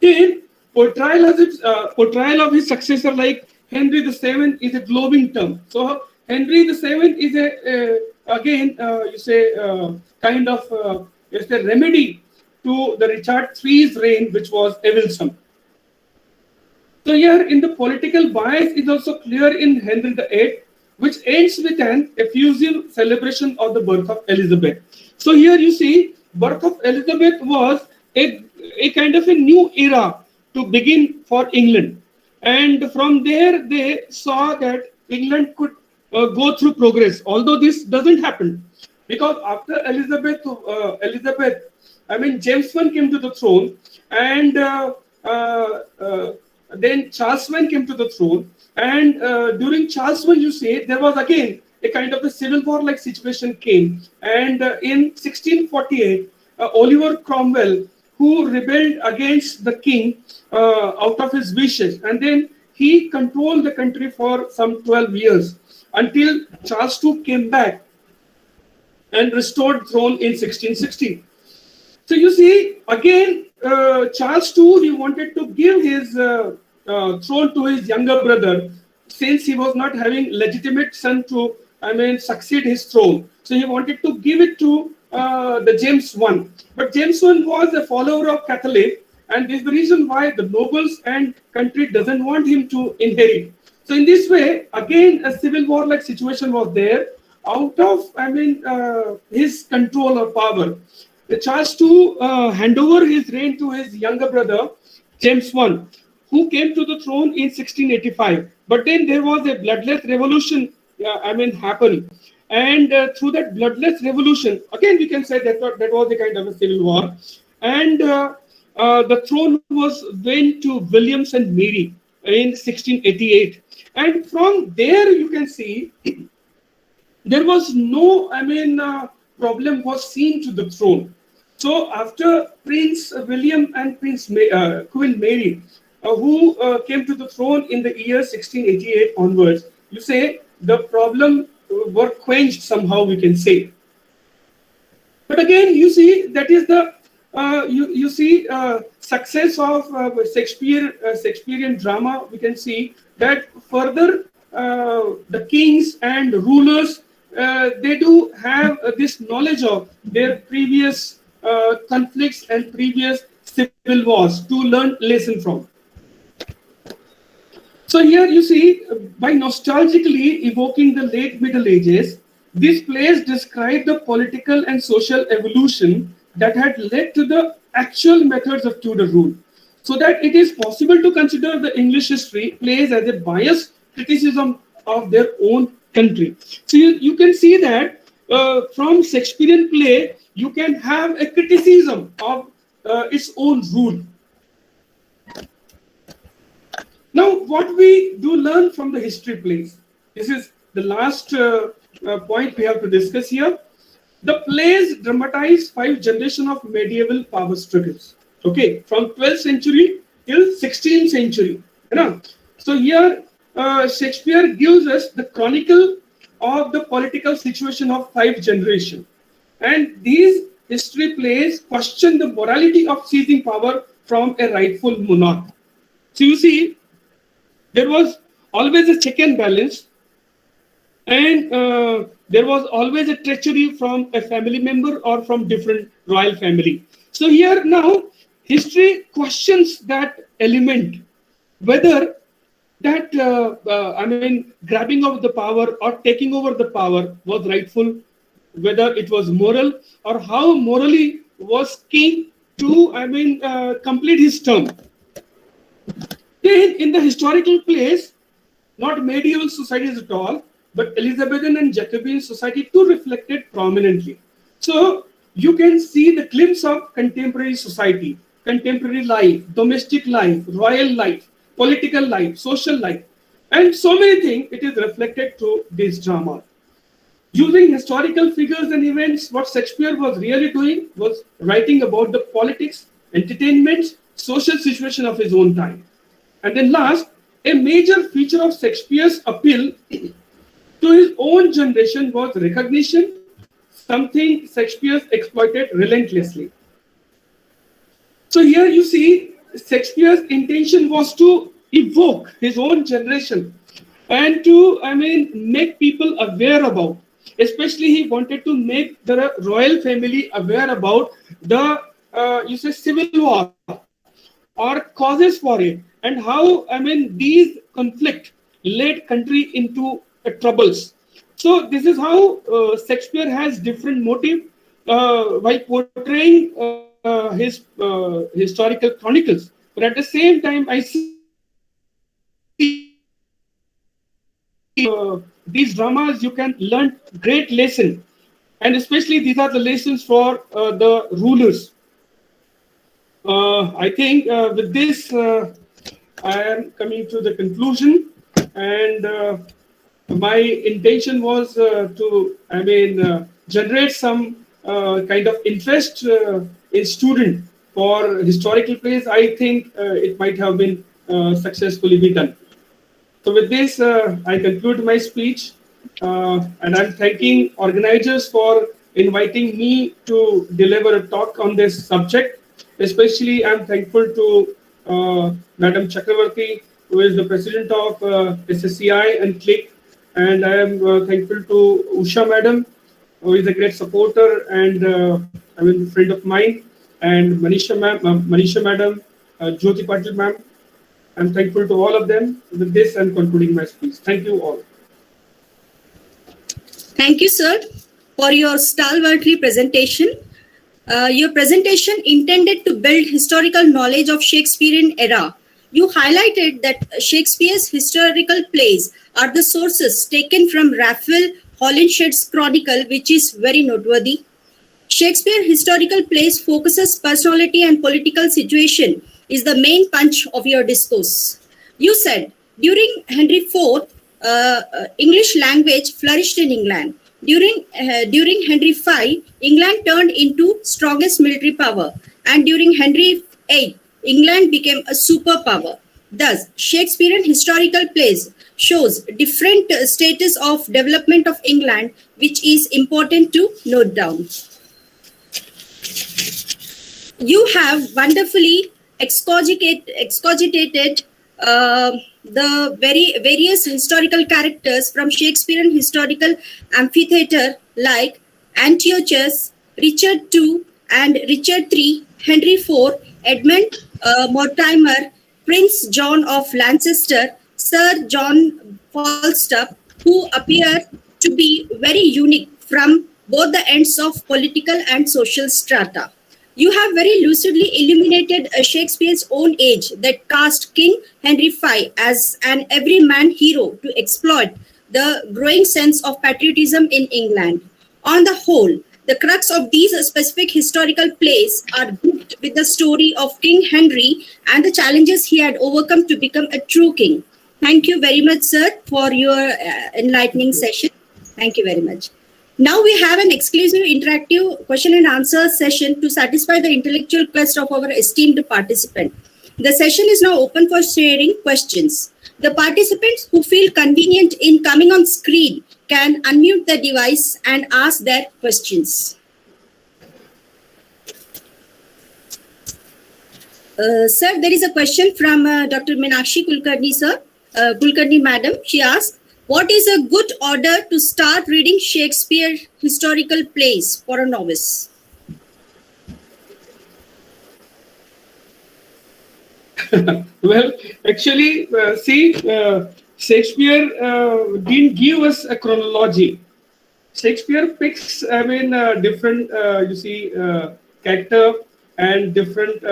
In portrayal of his successor, like Henry VII, is a glowing term. So Henry VII is kind of it's a remedy to the Richard III's reign, which was evilsome. So here, in the political bias is also clear in Henry VIII, which ends with an effusive celebration of the birth of Elizabeth. So here you see, birth of Elizabeth was a kind of a new era to begin for England. And from there, they saw that England could go through progress, although this doesn't happen. Because after Elizabeth, James I came to the throne, and then Charles I came to the throne. And during Charles I, you see, there was again a kind of a civil war-like situation came. And in 1648, Oliver Cromwell, who rebelled against the king out of his wishes, and then he controlled the country for some 12 years until Charles II came back and restored throne in 1660. So you see, again, Charles II, he wanted to give his throne to his younger brother, since he was not having legitimate son to, succeed his throne. So he wanted to give it to the James I. But James I was a follower of Catholic, and this is the reason why the nobles and country doesn't want him to inherit. So in this way, again, a civil war-like situation was there. Out of, his control or power, Charles II hand over his reign to his younger brother, James I. who came to the throne in 1685. But then there was a bloodless revolution, happen. And through that bloodless revolution, again we can say that was a kind of a civil war. And the throne was went to Williams and Mary in 1688. And from there you can see there was no, problem was seen to the throne. So after Prince William and Queen Mary, who came to the throne in the year 1688 onwards, you say the problem were quenched somehow, we can say. But again, you see that is the success of Shakespearean drama. We can see that further the kings and rulers they do have this knowledge of their previous conflicts and previous civil wars to learn lesson from. So here you see, by nostalgically evoking the late Middle Ages, these plays describe the political and social evolution that had led to the actual methods of Tudor rule, so that it is possible to consider the English history plays as a biased criticism of their own country. So you can see that from Shakespearean play, you can have a criticism of its own rule. Now, what we do learn from the history plays, this is the last point we have to discuss here. The plays dramatize 5 generations of medieval power struggles, okay, from 12th century till 16th century. You know? So here, Shakespeare gives us the chronicle of the political situation of 5 generations. And these history plays question the morality of seizing power from a rightful monarch. So you see, there was always a check and balance, and there was always a treachery from a family member or from different royal family. So here now, history questions that element, whether that grabbing of the power or taking over the power was rightful, whether it was moral, or how morally was king to complete his term. In the historical plays, not medieval societies at all, but Elizabethan and Jacobean society too reflected prominently. So you can see the glimpse of contemporary society, contemporary life, domestic life, royal life, political life, social life, and so many things. It is reflected through this drama. Using historical figures and events, what Shakespeare was really doing was writing about the politics, entertainment, social situation of his own time. And then last, a major feature of Shakespeare's appeal to his own generation was recognition, something Shakespeare exploited relentlessly. So here you see Shakespeare's intention was to evoke his own generation and to make people aware about, especially he wanted to make the royal family aware about the civil war or causes for it, and how these conflict led country into troubles. So this is how Shakespeare has different motive by portraying his historical chronicles. But at the same time, I see these dramas you can learn great lesson, and especially these are the lessons for the rulers. I think with this I am coming to the conclusion, and my intention was to generate some kind of interest in student for historical plays. I think it might have been successfully be done. So with this, I conclude my speech, and I'm thanking organizers for inviting me to deliver a talk on this subject. Especially, I'm thankful to Madam Chakravarti, who is the president of SSCI and CLIC, and I am thankful to Usha Madam, who is a great supporter and a friend of mine, and Manisha Madam, Jyoti Patil Ma'am. I'm thankful to all of them. With this, I'm concluding my speech. Thank you all. Thank you, sir, for your stalwartly presentation. Your presentation intended to build historical knowledge of Shakespearean era You highlighted that Shakespeare's historical plays are the sources taken from Raphael Holinshed's Chronicle, which is very noteworthy. Shakespeare historical plays focuses personality and political situation is the main punch of your discourse. You said during Henry IV, English language flourished in England. During Henry V, England turned into strongest military power, and during Henry VIII, England became a superpower. Thus, Shakespearean historical plays shows different status of development of England, which is important to note down. You have wonderfully excogitated the various historical characters from Shakespearean historical amphitheater like Antiochus, Richard II and Richard III, Henry IV, Edmund Mortimer, Prince John of Lancaster, Sir Jon Foster, who appear to be very unique from both the ends of political and social strata. You have very lucidly illuminated Shakespeare's own age that cast King Henry V as an everyman hero to exploit the growing sense of patriotism in England. On the whole, the crux of these specific historical plays are grouped with the story of King Henry and the challenges he had overcome to become a true king. Thank you very much, sir, for your enlightening session. Thank you very much. Now we have an exclusive interactive question and answer session to satisfy the intellectual quest of our esteemed participant. The session is now open for sharing questions. The participants who feel convenient in coming on screen can unmute the device and ask their questions. Sir, there is a question from Dr. Meenakshi Kulkarni, sir. Kulkarni madam, she asks, what is a good order to start reading Shakespeare historical plays for a novice? Well, actually, Shakespeare didn't give us a chronology. Shakespeare picks, different, character and different,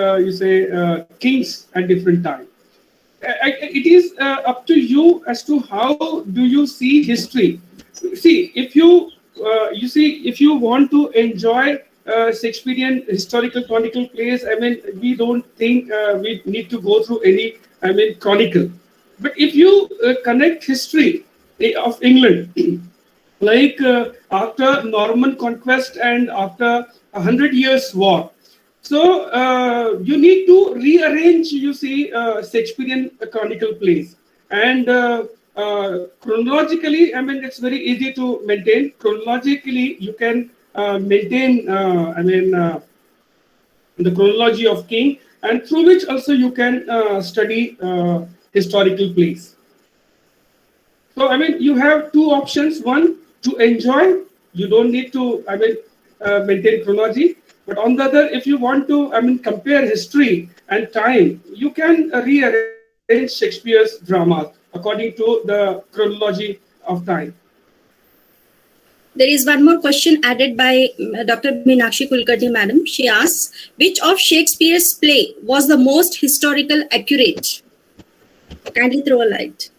kings at different time. It is up to you as to how do you see history. See, if you want to enjoy Shakespearean historical chronicle plays, we don't think we need to go through any, chronicle. But if you connect history of England, like after Norman conquest and after 100 years war, so you need to rearrange, Shakespearean chronicle plays. And chronologically, it's very easy to maintain. Chronologically, you can maintain, the chronology of King, and through which also you can study historical plays. So, you have two options. One, to enjoy, you don't need to, maintain chronology. But on the other, if you want to, compare history and time, you can rearrange Shakespeare's dramas according to the chronology of time. There is one more question added by Dr. Meenakshi Kulkarni, madam. She asks, which of Shakespeare's play was the most historical accurate? Kindly throw a light.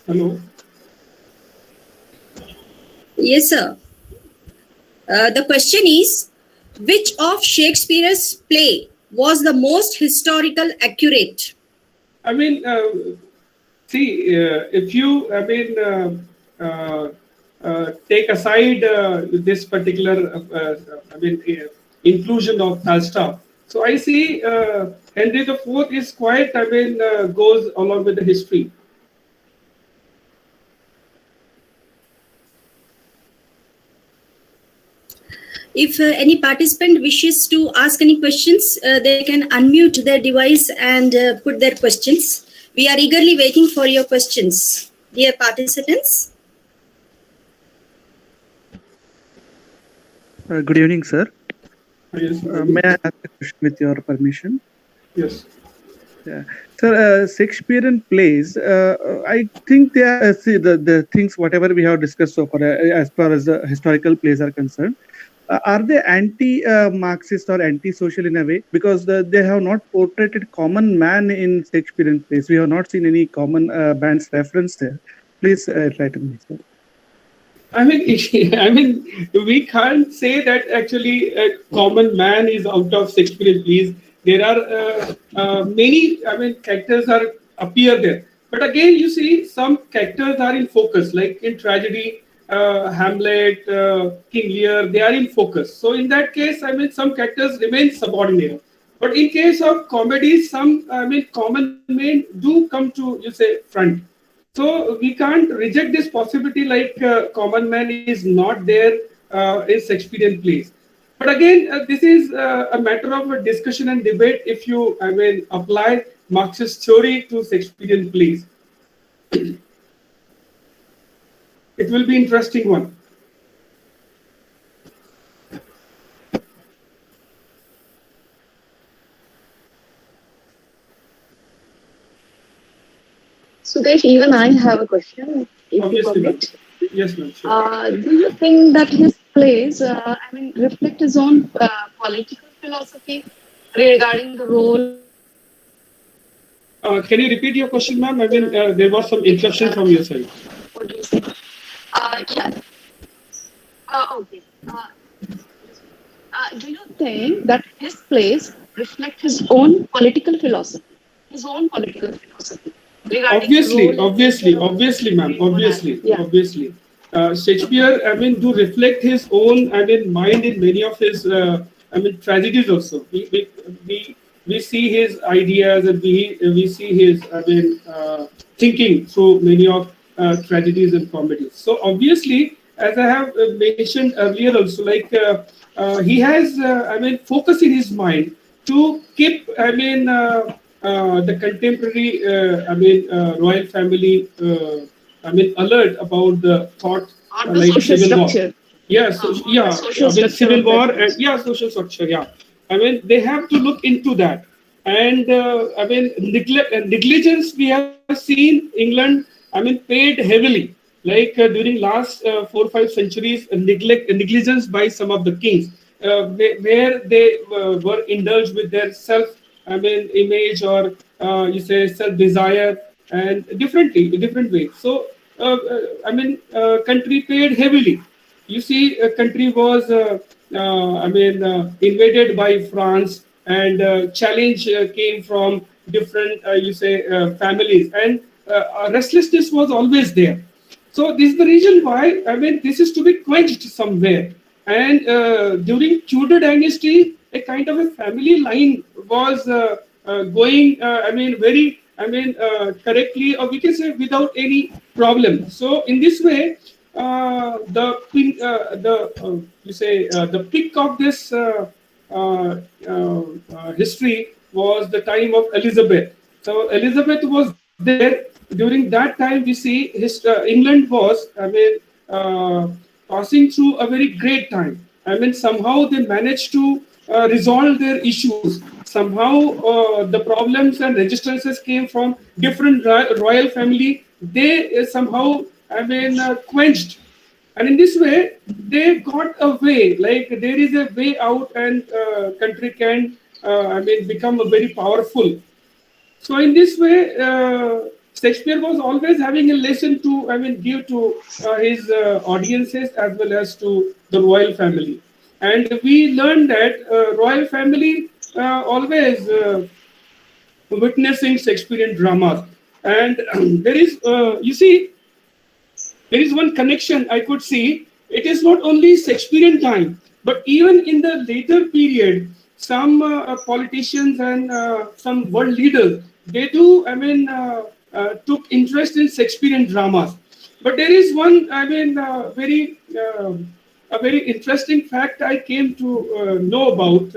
Hello? Yes, sir. The question is, which of Shakespeare's play was the most historical accurate? If you, take aside this particular, inclusion of Falstaff. So I see Henry IV is quite, goes along with the history. If any participant wishes to ask any questions, they can unmute their device and put their questions. We are eagerly waiting for your questions, dear participants. Good evening, sir. Yes. May I ask a question with your permission? Yes. Yeah. Sir, Shakespearean plays, I think they are, the things, whatever we have discussed so far, as far as the historical plays are concerned, are they anti-Marxist or anti-social in a way? Because they have not portrayed common man in Shakespearean plays. We have not seen any common man's reference there. Please enlighten me, sir. I mean, I mean, we can't say that actually a common man is out of Shakespearean plays. There are many, I mean, characters are appear there. But again, you see, some characters are in focus, like in tragedy, Hamlet, King Lear, they are in focus. So in that case, I mean, some characters remain subordinate. But in case of comedy, some, I mean, common men do come to, you say, front. So we can't reject this possibility like common man is not there in Shakespearean plays. But again, this is a matter of a discussion and debate if you, I mean, apply Marxist theory to Shakespearean plays. It will be interesting one. Sudesh, even I have a question, if you Obviously, ma'am. permit. Yes, ma'am. Sure. Do you think that his plays, I mean, reflect his own political philosophy regarding the role? Can you repeat your question, ma'am? I mean, there was some interruption from your side. What do you say? Yeah. Okay. Do you think that his plays reflect his own political philosophy? His own political philosophy. Obviously, ma'am. Obviously. Shakespeare, I mean, do reflect his own, I mean, mind in many of his, I mean, tragedies also. We see his ideas and we see his, I mean, thinking through many of tragedies and comedies. So obviously, as I have mentioned earlier also, like he has, I mean, focus in his mind to keep, I mean, the contemporary, I mean, royal family, I mean, alert about the thought like civil war. Yeah, so civil war and social structure. Yeah, I mean, they have to look into that. And I mean, negligence we have seen England, I mean, paid heavily. Like during last 4 or 5 centuries, negligence by some of the kings, where they were indulged with their self, I mean, image or you say self desire, and different ways. So I mean, country paid heavily. You see, a country was I mean, invaded by France, and challenge came from different you say families, and restlessness was always there. So this is the reason why, I mean, this is to be quenched somewhere. And during Tudor dynasty, a kind of a family line was going, I mean, very, I mean, correctly, or we can say without any problem. So in this way, you say the peak of this history was the time of Elizabeth. So Elizabeth was there. During that time, we see England was, I mean, passing through a very great time. I mean, somehow they managed to resolve their issues. Somehow the problems and resistances came from different royal family. They somehow, I mean, quenched. And in this way, they got a way, like there is a way out, and country can, I mean, become a very powerful. So in this way, Shakespeare was always having a lesson to, I mean, give to his audiences as well as to the royal family. And we learned that royal family always witnessing Shakespearean dramas. And there is, you see, there is one connection I could see. It is not only Shakespearean time, but even in the later period, some politicians and some world leaders, they do, I mean, took interest in Shakespearean dramas. But there is one, I mean, a very interesting fact I came to know about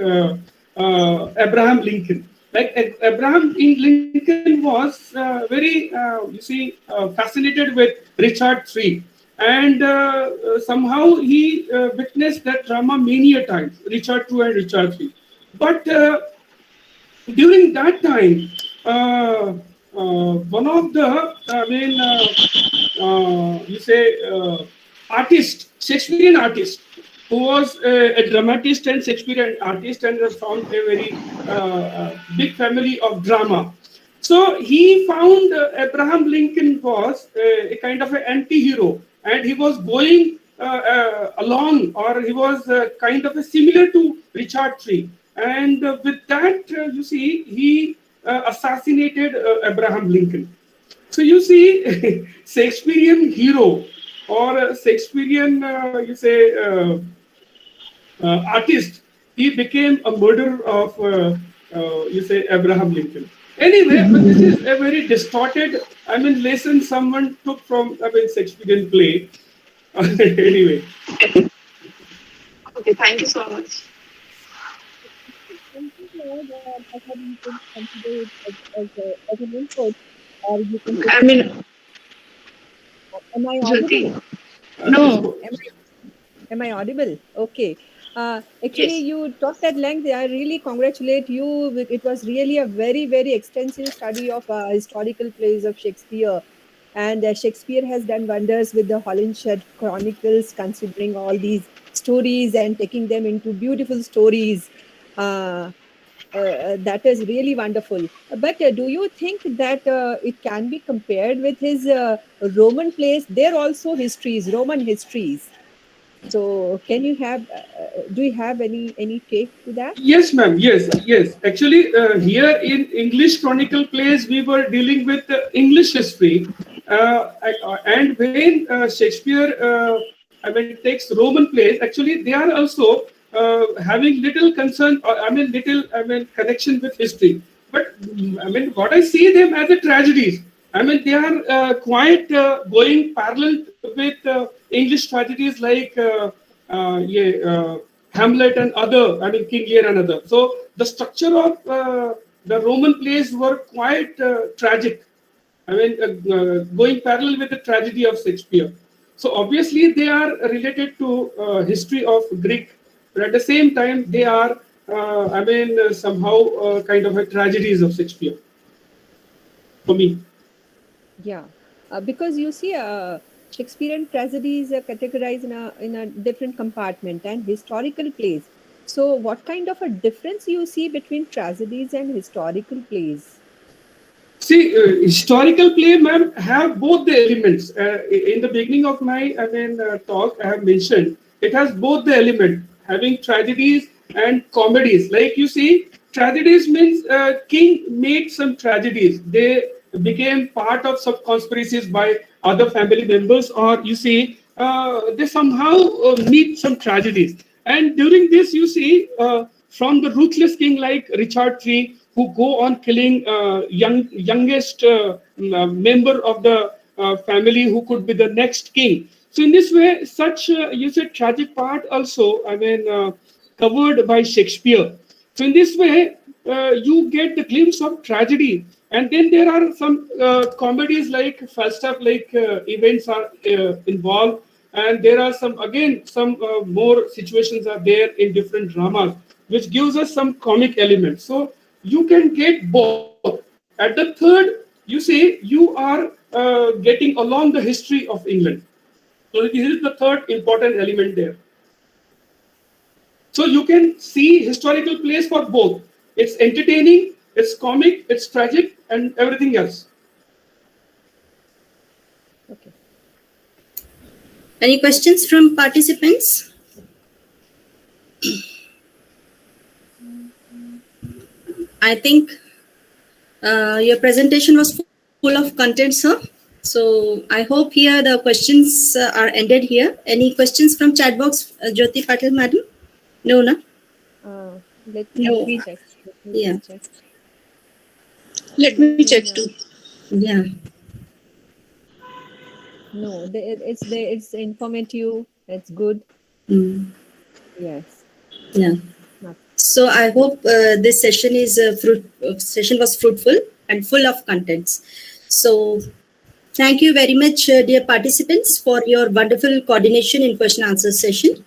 Abraham Lincoln. Like Abraham Lincoln was very, you see, fascinated with Richard III. And somehow he witnessed that drama many a times, Richard II and Richard III. But during that time, one of the, I mean, you say, artist, Shakespearean artist, who was a dramatist and Shakespearean artist and has found a very big family of drama. So he found Abraham Lincoln was a kind of an anti-hero, and he was going along, or he was kind of a similar to Richard III. And with that, you see, he assassinated Abraham Lincoln. So you see, Shakespearean hero or Shakespearean, artist, he became a murderer of, Abraham Lincoln. Anyway, but this is a very distorted, lesson someone took from, Shakespearean play. Anyway. Okay, thank you so much. Something that I thought you could consider it as an input, or you can I mean, am I Jyoti, audible? no, Am I audible? Okay. Actually, you talked at length. I really congratulate you. It was really a very, very extensive study of historical plays of Shakespeare. And Shakespeare has done wonders with the Holinshed Chronicles, considering all these stories and taking them into beautiful stories. That is really wonderful. But do you think that it can be compared with his Roman plays? They're also histories, Roman histories. So, do you have any take to that? Yes, ma'am. Yes, yes. Actually, here in English chronicle plays, we were dealing with English history, and when Shakespeare, takes Roman plays. Actually, they are also having little concern, or connection with history. But what I see them as a tragedies. They are quite going parallel with English tragedies like. Hamlet and other, King Lear and other. So the structure of the Roman plays were quite tragic. Going parallel with the tragedy of Shakespeare. So obviously they are related to history of Greek, but at the same time they are, somehow kind of a tragedies of Shakespeare. For me. Yeah, because you see, Shakespearean tragedies are categorized in a different compartment and historical plays. So, what kind of a difference you see between tragedies and historical plays? See, historical play, ma'am, have both the elements. In the beginning of my, talk, I have mentioned it has both the element, having tragedies and comedies. Like you see, tragedies means king made some tragedies. They became part of some conspiracies by other family members, or you see, they somehow meet some tragedies. And during this, you see, from the ruthless king like Richard III, who go on killing youngest member of the family who could be the next king. So in this way, such you said tragic part also, covered by Shakespeare. So in this way, you get the glimpse of tragedy, and then there are some comedies like Falstaff, like events are involved, and there are some more situations are there in different dramas, which gives us some comic elements. So you can get both. At the third, you say you are getting along the history of England. So this is the third important element there. So you can see historical plays for both. It's entertaining, it's comic, it's tragic, and everything else. Okay. Any questions from participants? I think your presentation was full of content, sir. So I hope here the questions are ended here. Any questions from chat box, Jyoti Patil, madam? No, no. Let No. me check. Yeah. Check. let me check too. Yeah. No, it's informative. It's good. Mm. Yes. Yeah. So I hope this session session was fruitful and full of contents. So thank you very much, dear participants, for your wonderful coordination in question answer session.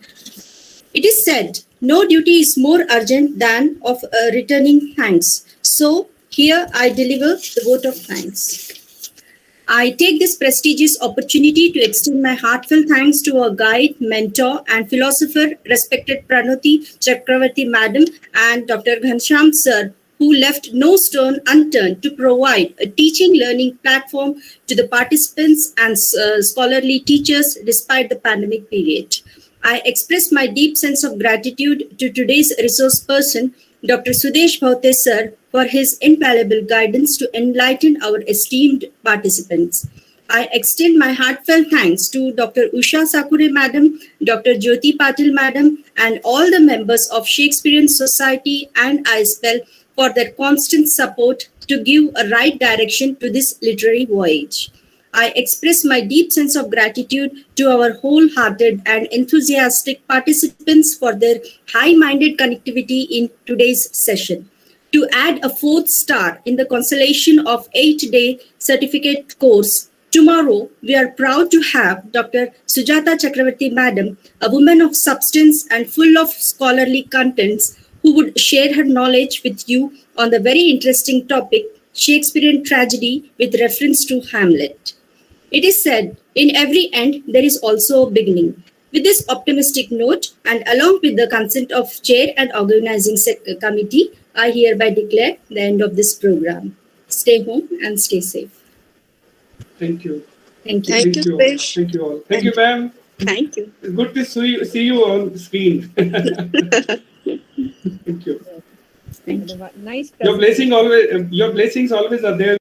It is said, no duty is more urgent than of returning thanks. So here I deliver the vote of thanks. I take this prestigious opportunity to extend my heartfelt thanks to our guide, mentor, and philosopher, respected Pranati Chakravarti Madam and Dr. Ghanshyam Sir, who left no stone unturned to provide a teaching learning platform to the participants and scholarly teachers despite the pandemic period. I express my deep sense of gratitude to today's resource person, Dr. Sudesh Bhaute Sir, for his infallible guidance to enlighten our esteemed participants. I extend my heartfelt thanks to Dr. Usha Sakure Madam, Dr. Jyoti Patil Madam, and all the members of Shakespearean Society and iSPELL for their constant support to give a right direction to this literary voyage. I express my deep sense of gratitude to our wholehearted and enthusiastic participants for their high-minded connectivity in today's session. To add a fourth star in the constellation of 8-day certificate course, tomorrow we are proud to have Dr. Sujata Chakravarti Madam, a woman of substance and full of scholarly contents, who would share her knowledge with you on the very interesting topic, Shakespearean tragedy with reference to Hamlet. It is said, in every end, there is also a beginning. With this optimistic note, and along with the consent of Chair and Organizing Committee, I hereby declare the end of this program. Stay home and stay safe. Thank you. Thank you. Thank you, all. Suresh. Thank you all. Thank you, ma'am. Thank you. It's good to see you on the screen. Thank you. Nice. Your blessings always are there.